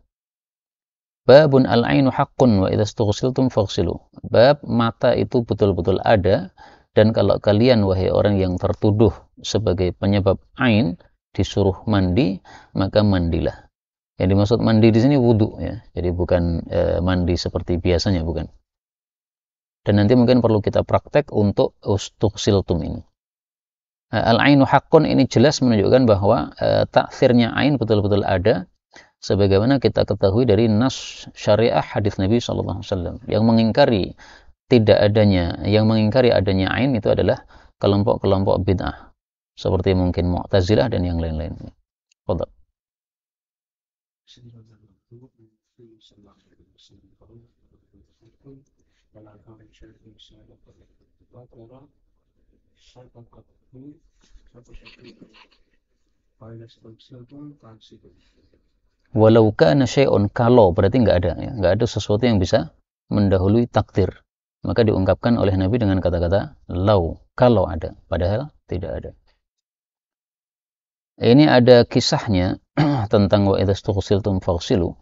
Speaker 1: Babun al-ainu haqqun wa idza istughsiltum faghsilu. Bab mata itu betul-betul ada, dan kalau kalian wahai orang yang tertuduh sebagai penyebab ain disuruh mandi, maka mandilah. Yang dimaksud mandi di sini wudu ya. Jadi bukan mandi seperti biasanya, bukan. Dan nanti mungkin perlu kita praktek untuk ustughsiltum ini. Al-ainu haqqun ini jelas menunjukkan bahwa taksirnya ain betul-betul ada, sebagaimana kita ketahui dari nas syariah hadis Nabi SAW yang mengingkari adanya ain itu adalah kelompok-kelompok bid'ah seperti mungkin Mu'tazilah dan yang lain-lain. Fadhal. Walau kana syai'un, kalau berarti nggak ada ya, nggak ada sesuatu yang bisa mendahului takdir, maka diungkapkan oleh Nabi dengan kata-kata lau, kalau ada, padahal tidak ada. Ini ada kisahnya tentang wa idza istughsiltum faghsilu,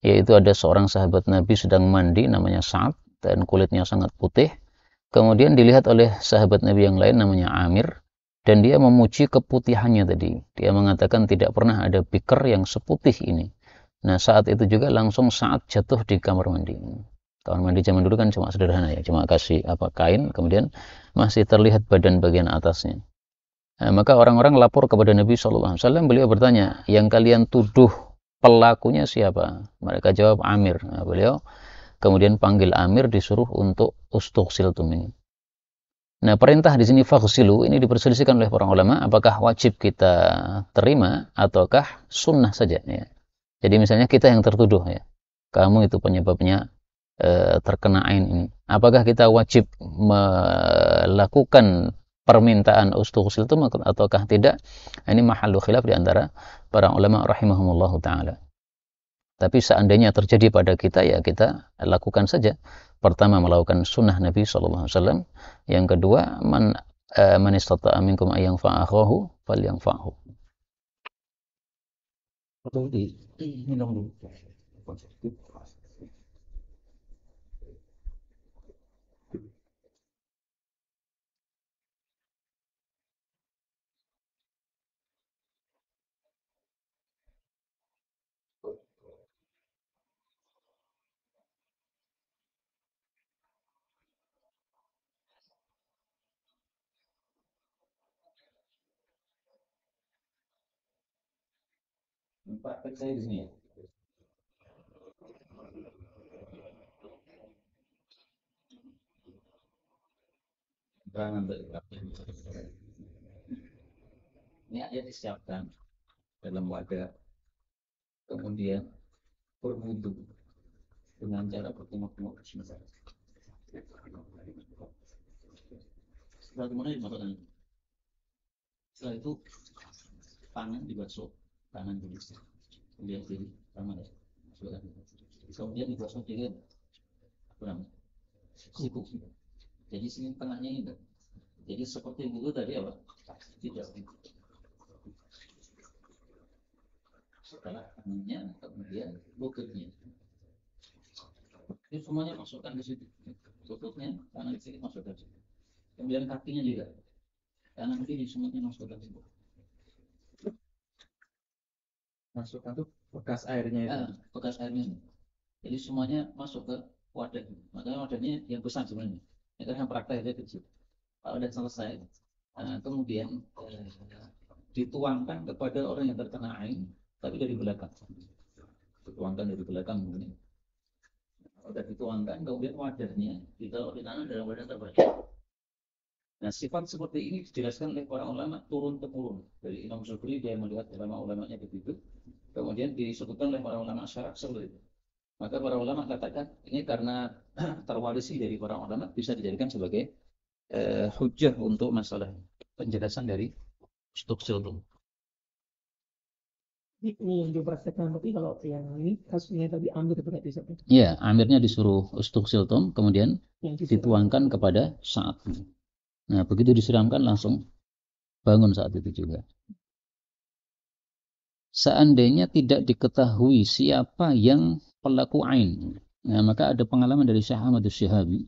Speaker 1: yaitu ada seorang sahabat Nabi sedang mandi namanya Sa'ad dan kulitnya sangat putih. Kemudian dilihat oleh sahabat Nabi yang lain namanya Amir, dan dia memuji keputihannya tadi. Dia mengatakan tidak pernah ada biker yang seputih ini. Nah, saat itu juga langsung Sa'ad jatuh di kamar mandi. Kamar mandi zaman dulu kan cuma sederhana ya, cuma kasih kain, kemudian masih terlihat badan bagian atasnya. Nah, maka orang-orang lapor kepada Nabi SAW. Beliau bertanya, yang kalian tuduh pelakunya siapa? Mereka jawab Amir. Nah, beliau kemudian panggil Amir, disuruh untuk ustughsiltum ini. Nah, perintah di sini faghsilu ini diperselisihkan oleh para ulama, apakah wajib kita terima ataukah sunnah saja ya. Jadi misalnya kita yang tertuduh ya, kamu itu penyebabnya terkena ain ini. Apakah kita wajib melakukan permintaan ustughsiltum ataukah tidak? Ini mahallu khilaf di antara para ulama rahimahumullah taala. Tapi seandainya terjadi pada kita, ya kita lakukan saja. Pertama, melakukan sunnah Nabi SAW. Yang kedua, man istata'a minkum an yanfa'ahu falyanfa'hu. Atau minum dulu. Praktek saya di sini ya. Jangan berpraktek. Ini aja disiapkan dalam wadah, kemudian berwudu dengan cara bertengok-tengok ke sini. Setelah kemudian dimasukkan. Setelah itu tangan dibasuh, tangan dulu, kemudian kiri, tangan ya, kemudian dibasuh kiri, kurang, siku. Jadi sini tengahnya ini, jadi seperti itu tadi apa? Tidak. Setelah tangannya, kemudian lututnya. Itu semuanya masukkan ke situ. Lututnya, tangan kiri masukkan ke situ. Kemudian kakinya juga, tangan kiri semuanya masukkan ke situ. Masukkan tuh bekas airnya itu. Bekas airnya. Jadi semuanya masuk ke wadah. Makanya wadahnya yang besar sebenarnya. Itu yang praktek aja kecil. Kalau udah selesai, kemudian dituangkan kepada orang yang terkena ain, tapi dari belakang. Dituangkan dari belakang mungkin. Udah dituangkan, kemudian wadahnya ditaruh di tangan dalam wadah terbaik. Nah, sifat seperti ini dijelaskan oleh para ulama turun-temurun. Dari Imam Zuhri dia melihat ulama-ulamanya begitu. Kemudian disebutkan oleh para ulama syaraf seperti itu. Maka para ulama katakan ini karena terwarisi dari para ulama bisa dijadikan sebagai hujjah untuk masalah penjelasan dari Stuxiltum.
Speaker 2: Ini yang dipraktekkan, tapi kalau yang ini kasusnya tadi Amir berarti seperti
Speaker 1: Ya, Amirnya disuruh Stuxiltum, kemudian
Speaker 2: yang
Speaker 1: dituangkan kepada Sa'ad. Nah, begitu disiramkan langsung bangun saat itu juga. Seandainya tidak diketahui siapa yang pelaku ain, nah, maka ada pengalaman dari Syekh Ahmad Syihabi.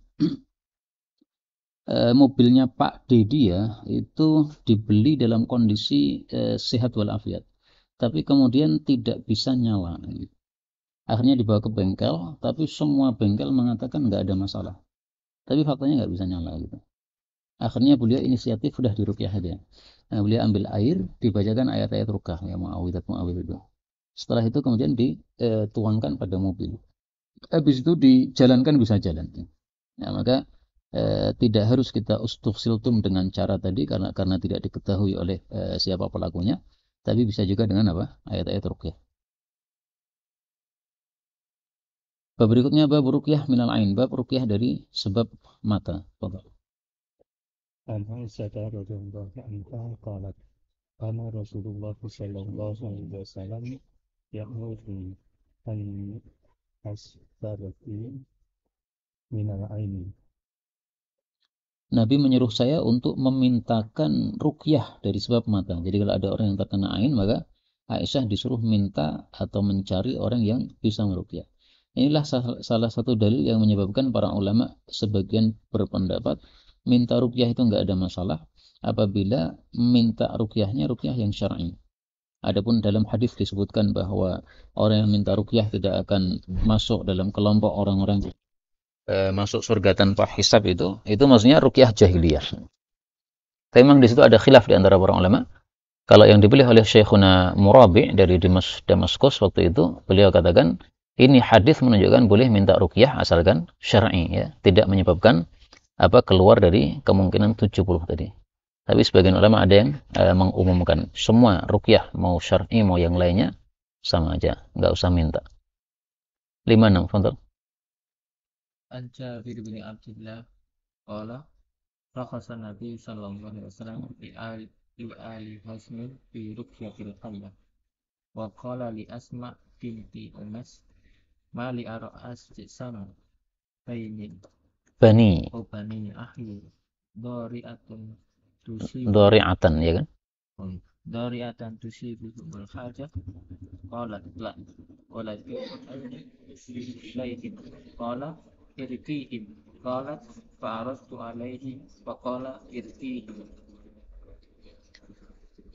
Speaker 1: Mobilnya Pak Dedi ya, itu dibeli dalam kondisi sehat walafiat. Tapi kemudian tidak bisa nyala. Akhirnya dibawa ke bengkel, tapi semua bengkel mengatakan nggak ada masalah. Tapi faktanya nggak bisa nyala gitu. Akhirnya beliau inisiatif sudah diruqyah aja. Nah, beliau ambil air, dibacakan ayat-ayat ruqyah ya muawwidzat itu. Setelah itu kemudian dituangkan pada mobil. Habis itu dijalankan bisa jalan. Nah, maka tidak harus kita ustughsiltum dengan cara tadi karena tidak diketahui oleh siapa pelakunya, tapi bisa juga dengan apa? Ayat-ayat ruqyah. Bab berikutnya bab ruqyah minal ain, bab ruqyah dari sebab mata. Fadhal.
Speaker 3: عن عائشة رضي الله عنها قالت كان رسول الله صلى الله عليه وسلم يأمرني أن أسترقي من العين.
Speaker 1: Nabi menyuruh saya untuk memintakan ruqyah dari sebab mata. Jadi kalau ada orang yang terkena ain, maka Aisyah disuruh minta atau mencari orang yang bisa meruqyah. Inilah salah satu dalil yang menyebabkan para ulama sebagian berpendapat minta ruqyah itu nggak ada masalah apabila minta ruqyahnya ruqyah yang syar'i. Adapun dalam hadis disebutkan bahwa orang yang minta ruqyah tidak akan masuk dalam kelompok orang-orang masuk surga tanpa hisab itu maksudnya ruqyah jahiliyah. Tapi memang di situ ada khilaf di antara para ulama. Kalau yang dipilih oleh Syekhuna Murabi dari Damaskus waktu itu, beliau katakan ini hadis menunjukkan boleh minta ruqyah asalkan syar'i ya, tidak menyebabkan keluar dari kemungkinan 70 tadi. Tapi sebagian ulama ada yang mengumumkan semua ruqyah mau syar'i mau yang lainnya sama aja, nggak usah minta. 56, fadhal.
Speaker 7: An Jabir bin Abdullah qala rakhasa Nabi sallallahu alaihi wasallam li ali Hasmin fi ruqyatil hayyah wa qala li Asma binti Umas ma li ara'as sama bainin
Speaker 1: Bani
Speaker 7: bani ahli dari'atun tusibu
Speaker 1: dhari'atan ya kan?
Speaker 7: dari'atan tusibu bil hajah qalat la qala bainin qala irqihim qalat fa'aradtu alaihi faqala irqihim.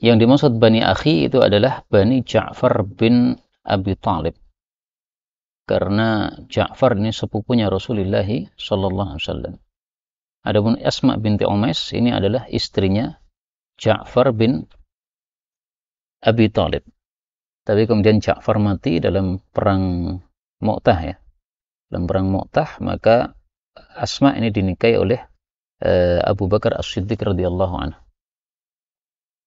Speaker 1: Yang dimaksud Bani Akhi itu adalah Bani Ja'far bin Abi Thalib. Karena Ja'far ini sepupunya Rasulullah sallallahu alaihi wasallam. Adapun Asma binti Umais ini adalah istrinya Ja'far bin Abi Thalib. Tapi kemudian Ja'far mati dalam perang Mu'tah ya. Dalam perang Mu'tah maka Asma ini dinikahi oleh Abu Bakar As-Siddiq radhiyallahu anhu.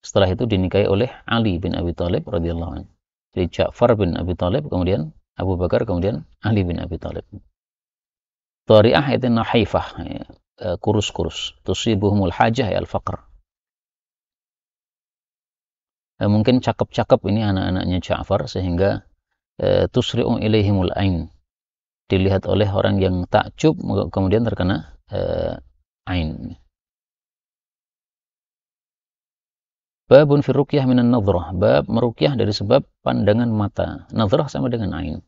Speaker 1: Setelah itu dinikahi oleh Ali bin Abi Thalib radhiyallahu anhu. Jadi Ja'far bin Abi Thalib, kemudian Abu Bakar, kemudian Ali bin Abi Thalib. Dhari'ah itu nahaifah, ya, kurus-kurus. Tusibuhumul hajah ya al-faqr. Mungkin cakep-cakep ini anak-anaknya Ja'far sehingga tusri'u ilaihimul ain. Dilihat oleh orang yang takjub kemudian terkena ain. Babun fi ruqyah minan nadhrah, bab meruqyah dari sebab pandangan mata. Nadhrah sama dengan ain.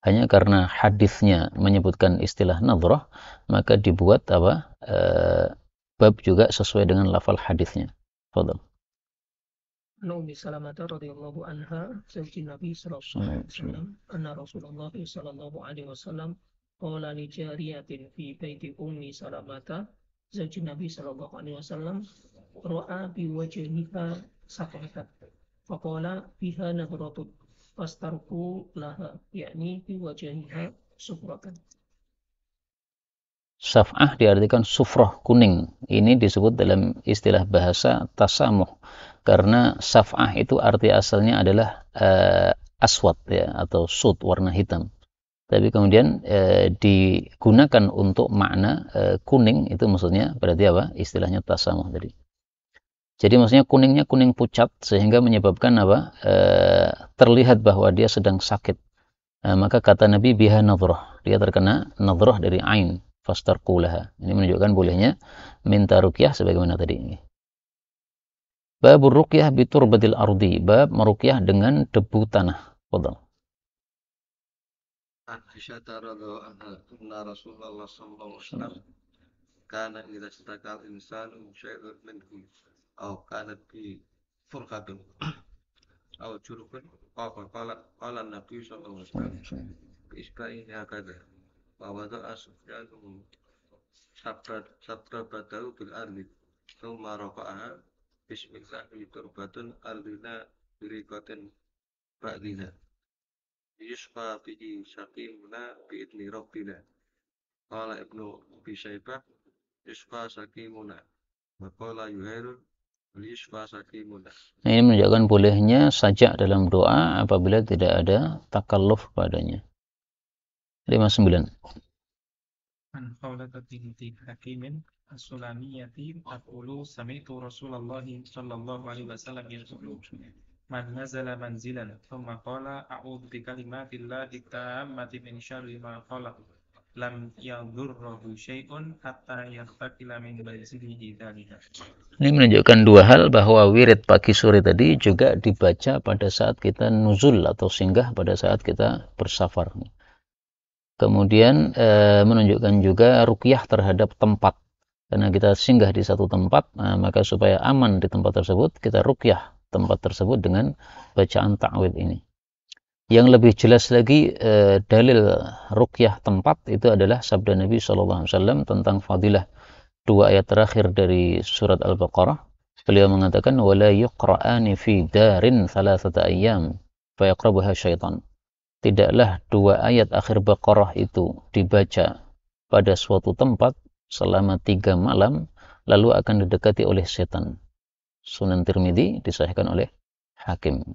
Speaker 1: Hanya karena hadisnya menyebutkan istilah nadhrah, maka dibuat bab juga sesuai dengan lafal hadisnya. Fadhal.
Speaker 2: عن أم سلمة رضي الله عنها زوج النبي صلى الله عليه وسلم أن رسول الله صلى الله عليه وسلم قال لجارية في بيت أم سلمة زوج النبي صلى الله عليه وسلم رأى بوجهها صفحة فقال فيها نظرة فاسترقوا لها يعني بوجهها سفرة.
Speaker 1: Syaf'ah diartikan sufrah, kuning. Ini disebut dalam istilah bahasa tasamuh. Karena syaf'ah itu arti asalnya adalah aswad ya, atau sud, warna hitam. Tapi kemudian digunakan untuk makna kuning, itu maksudnya berarti apa? Istilahnya tasamuh tadi. Jadi maksudnya kuningnya kuning pucat sehingga menyebabkan apa? Terlihat bahwa dia sedang sakit. Maka kata Nabi biha nadhrah, dia terkena nadhrah dari ain, fastarqulaha. Ini menunjukkan bolehnya minta ruqyah sebagaimana tadi ini. Bab ruqyah biturbatil ardi, bab meruqyah dengan debu tanah. Fadhal.
Speaker 4: عن عائشة رضي الله عنها أن رسول الله صلى الله عليه وسلم كان إذا اشتكى الإنسان شيء منه أو كانت به فرقة أو جرح قال النبي صلى الله عليه وسلم بإصبعه هكذا ووضع سفيان سبابته بالأرض ثم رفعها بسم الله تربة أرضنا بريقة بعدنا يشفى به سقيمنا بإذن ربنا قال ابن أبي شيبة يشفى سقيمنا وقال يهير يشفى سقيمنا.
Speaker 1: Ini menunjukkan bolehnya sajak dalam doa apabila tidak ada takalluf padanya. 59.
Speaker 5: An Khawladah binti Hakimin as-Sulamiyati taqulu sami'tu Rasulullah sallallahu alaihi wasallam yaqulu man nazala manzilan thumma qala a'udzu bi kalimatillahi tammati min syarri ma khalaq lam yadhurruhu syai'un hatta yastaqila min manzilihi dzalika.
Speaker 1: Ini menunjukkan dua hal, bahwa wirid pagi sore tadi juga dibaca pada saat kita nuzul atau singgah pada saat kita bersafar. Kemudian menunjukkan juga ruqyah terhadap tempat. Karena kita singgah di satu tempat, maka supaya aman di tempat tersebut, kita ruqyah tempat tersebut dengan bacaan ta'widz ini. Yang lebih jelas lagi dalil ruqyah tempat itu adalah sabda Nabi SAW tentang fadilah dua ayat terakhir dari surat Al-Baqarah. Beliau mengatakan wala yuqra'ani fi darin thalathata ayyam fa yaqrabuha syaitan. Tidaklah dua ayat akhir Baqarah itu dibaca pada suatu tempat selama 3 malam, lalu akan didekati oleh setan. Sunan Tirmidzi disahihkan oleh Hakim.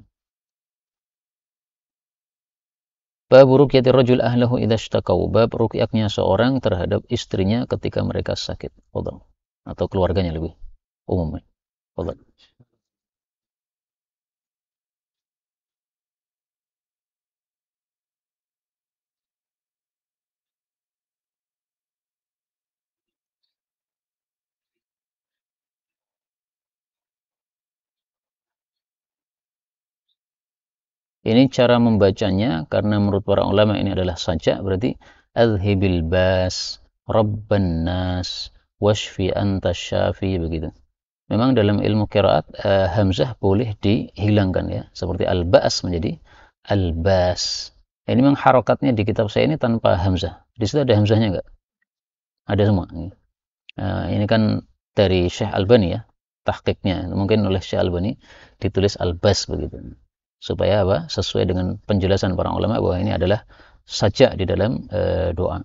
Speaker 1: Bab ruqyati rajul ahlahu idza ishtaqau, bab ruqyahnya seorang terhadap istrinya ketika mereka sakit. Fadhal. Atau keluarganya lebih umumnya. Fadhal. Ini cara membacanya, karena menurut para ulama ini adalah sajak, berarti adhibil bas rabban nas washfi anta syafi, begitu. Memang dalam ilmu qiraat hamzah boleh dihilangkan ya, seperti al-ba's menjadi al-bas. Ini memang harokatnya di kitab saya ini tanpa hamzah. Di situ ada hamzahnya enggak? Ada semua. Ini kan dari Syekh Albani ya, tahqiqnya. Mungkin oleh Syekh Albani ditulis al-bas begitu. Supaya apa? Sesuai dengan penjelasan para ulama bahwa ini adalah sajak di dalam doa.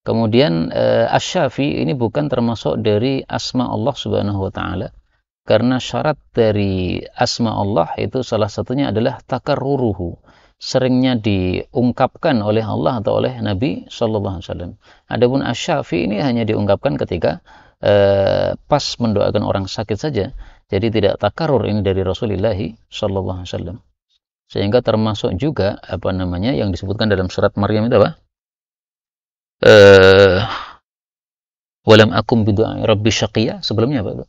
Speaker 1: Kemudian asy-syafi ini bukan termasuk dari asma Allah Subhanahu wa taala, karena syarat dari asma Allah itu salah satunya adalah takarruruhu, seringnya diungkapkan oleh Allah atau oleh Nabi sallallahu alaihi wasallam. Adapun asy-syafi ini hanya diungkapkan ketika pas mendoakan orang sakit saja. Jadi tidak takarrur ini dari Rasulullah sallallahu alaihi wasallam. Sehingga termasuk juga apa namanya yang disebutkan dalam surat Maryam itu apa? Walam akum bidu'ai rabbi syaqiyya, sebelumnya apa itu?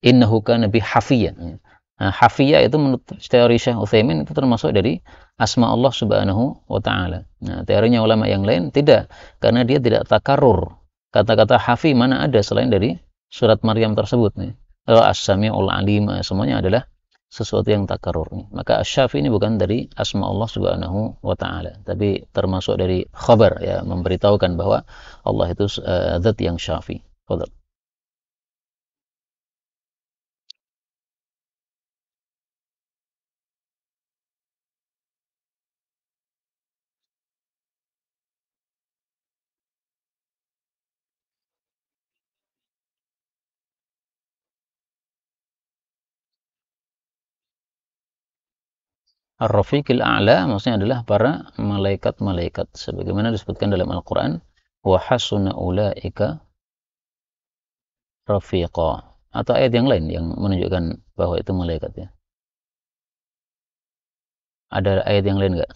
Speaker 1: Innahu kana bi hafiyya. Nah, hafiyya itu menurut teori Syekh Utsaimin itu termasuk dari asma Allah Subhanahu wa taala. Nah, teorinya ulama yang lain tidak, karena dia tidak takarrur. Kata-kata hafi mana ada selain dari surat Maryam tersebut nih. As-Sami'ul Alim, semuanya adalah sesuatu yang takarrur. Maka asy-syafi ini bukan dari asma Allah Subhanahu wa taala, tapi termasuk dari khabar ya, memberitahukan bahwa Allah itu zat yang syafi. Fadhal. Ar-Rafiqil A'la maksudnya adalah para malaikat-malaikat sebagaimana disebutkan dalam Al-Qur'an wa hasuna ulaika rafiqa, atau ayat yang lain yang menunjukkan bahwa itu malaikat ya. Ada ayat yang lain enggak?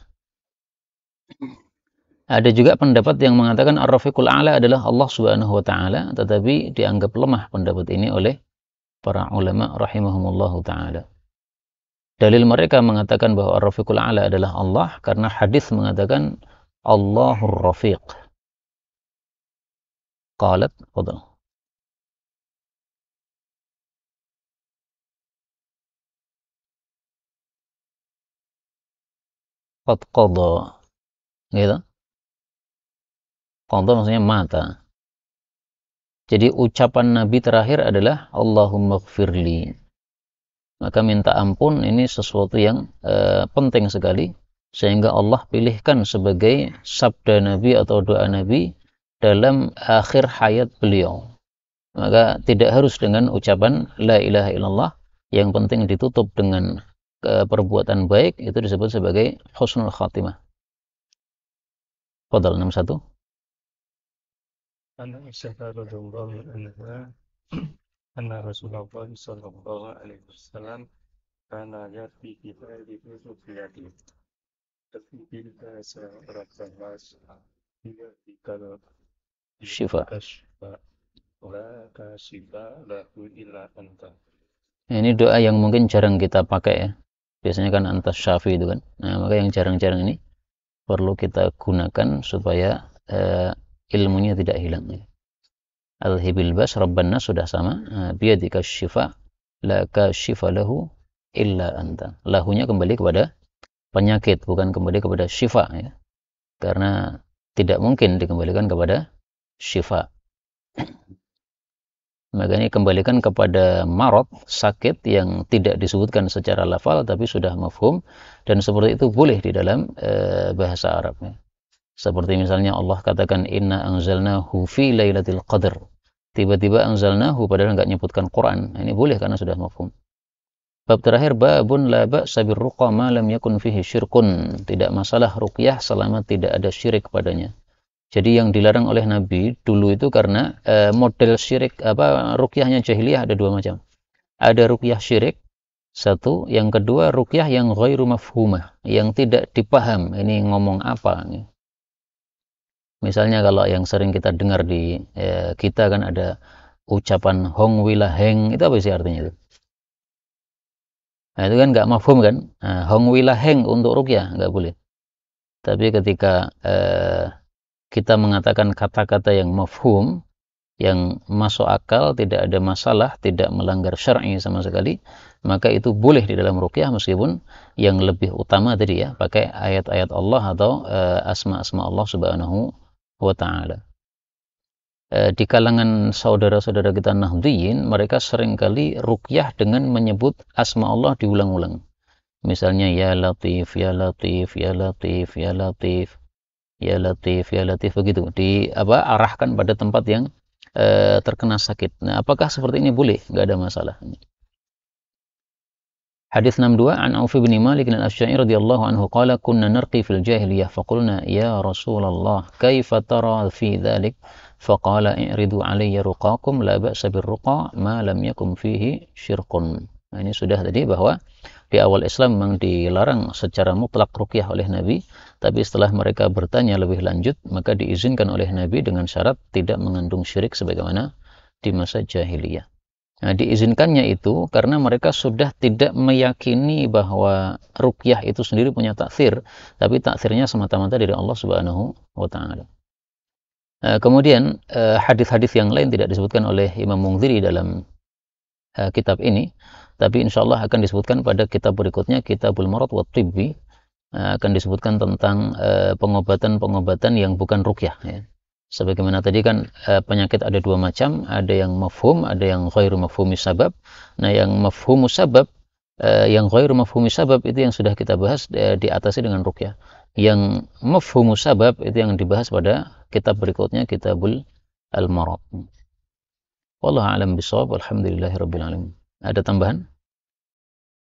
Speaker 1: Ada juga pendapat yang mengatakan Ar-Rafiqul A'la adalah Allah Subhanahu wa taala, tetapi dianggap lemah pendapat ini oleh para ulama rahimahumullahu taala. Dalil mereka mengatakan bahwa Ar-Rafiqul A'la adalah Allah karena hadis mengatakan Allahur Rafiq. Qalat, fadhal. Qad qadha. Gitu. Qadha maksudnya mata. Jadi ucapan Nabi terakhir adalah Allahumma gfirli. Maka minta ampun ini sesuatu yang penting sekali, sehingga Allah pilihkan sebagai sabda Nabi atau doa Nabi dalam akhir hayat beliau. Maka tidak harus dengan ucapan la ilaha illallah, yang penting ditutup dengan perbuatan baik, itu disebut sebagai husnul khatimah. Fadhal 61.
Speaker 3: An Aisyah radhiyallahu anha anna Rasulullah sallallahu alaihi wasallam kana yati fi hadhihi ruqyati tafiqil sa'ratas hingga dikala
Speaker 1: Syifa.
Speaker 3: La kashifa lahu illa anta.
Speaker 1: Ini doa yang mungkin jarang kita pakai ya. Biasanya kan antas syafi itu kan. Nah, maka yang jarang-jarang ini perlu kita gunakan supaya ilmunya tidak hilang ya. Al-hibil bas rabbanna sudah sama, biyadika syifa la kashifa lahu illa anta. Lahunya kembali kepada penyakit, bukan kembali kepada syifa ya. Karena tidak mungkin dikembalikan kepada syifa. Maka ini kembalikan kepada marad, sakit yang tidak disebutkan secara lafal tapi sudah mafhum, dan seperti itu boleh di dalam bahasa Arab ya. Seperti misalnya Allah katakan inna anzalnahu fi lailatul qadr. Tiba-tiba anzalnahu padahal enggak nyebutkan Quran. Ini boleh karena sudah mafhum. Bab terakhir, babun la ba'sa birruqa ma lam yakun fihi syirkun. Tidak masalah ruqyah selama tidak ada syirik padanya. Jadi yang dilarang oleh Nabi dulu itu karena model syirik ruqyahnya jahiliyah ada dua macam. Ada ruqyah syirik, satu, yang kedua ruqyah yang ghairu mafhumah, yang tidak dipaham ini ngomong apa. Misalnya kalau yang sering kita dengar di kita kan ada ucapan hong wilaheng, itu apa sih artinya itu? Nah, itu kan nggak mafhum kan? Nah, hong wilaheng untuk ruqyah nggak boleh. Tapi ketika kita mengatakan kata-kata yang mafhum, yang masuk akal, tidak ada masalah, tidak melanggar syar'i sama sekali, maka itu boleh di dalam ruqyah, meskipun yang lebih utama tadi ya, pakai ayat-ayat Allah atau asma-asma Allah Subhanahu wa ta'ala. Di kalangan saudara-saudara kita Nahdliyin, mereka seringkali ruqyah dengan menyebut asma Allah diulang-ulang. Misalnya ya Latif, ya Latif, ya Latif, ya Latif, ya Latif, ya Latif, begitu. Arahkan pada tempat yang terkena sakit. Nah, apakah seperti ini boleh? Enggak ada masalah. Hadis 62 an Auf bin Malik al-Asy'ari radhiyallahu anhu qala kunna narqi fil jahiliyah faqulna ya Rasulullah kaifa tara fi dhalik faqala i'ridu alayya ruqakum la ba'sa birruqa ma lam yakun fihi syirkun. Nah, ini sudah tadi bahwa di awal Islam memang dilarang secara mutlak ruqyah oleh Nabi, tapi setelah mereka bertanya lebih lanjut maka diizinkan oleh Nabi dengan syarat tidak mengandung syirik sebagaimana di masa jahiliyah. Nah, diizinkannya itu karena mereka sudah tidak meyakini bahwa ruqyah itu sendiri punya taksir, tapi taksirnya semata-mata dari Allah Subhanahu wa ta'ala. Kemudian hadis-hadis yang lain tidak disebutkan oleh Imam Munziri dalam kitab ini, tapi insyaallah akan disebutkan pada kitab berikutnya, Kitabul Marad wa Tibbi, akan disebutkan tentang pengobatan-pengobatan yang bukan ruqyah ya. Sebagaimana tadi kan penyakit ada dua macam, ada yang mafhum, ada yang ghairu mafhumi sabab. Nah, yang mafhumu sabab, yang ghairu mafhumi sabab itu yang sudah kita bahas, diatasi dengan ruqyah. Yang mafhumu sabab itu yang dibahas pada kitab berikutnya, Kitabul Al-Marad. Wallahu a'lam bishawab. Alhamdulillahirabbil alamin. Ada tambahan?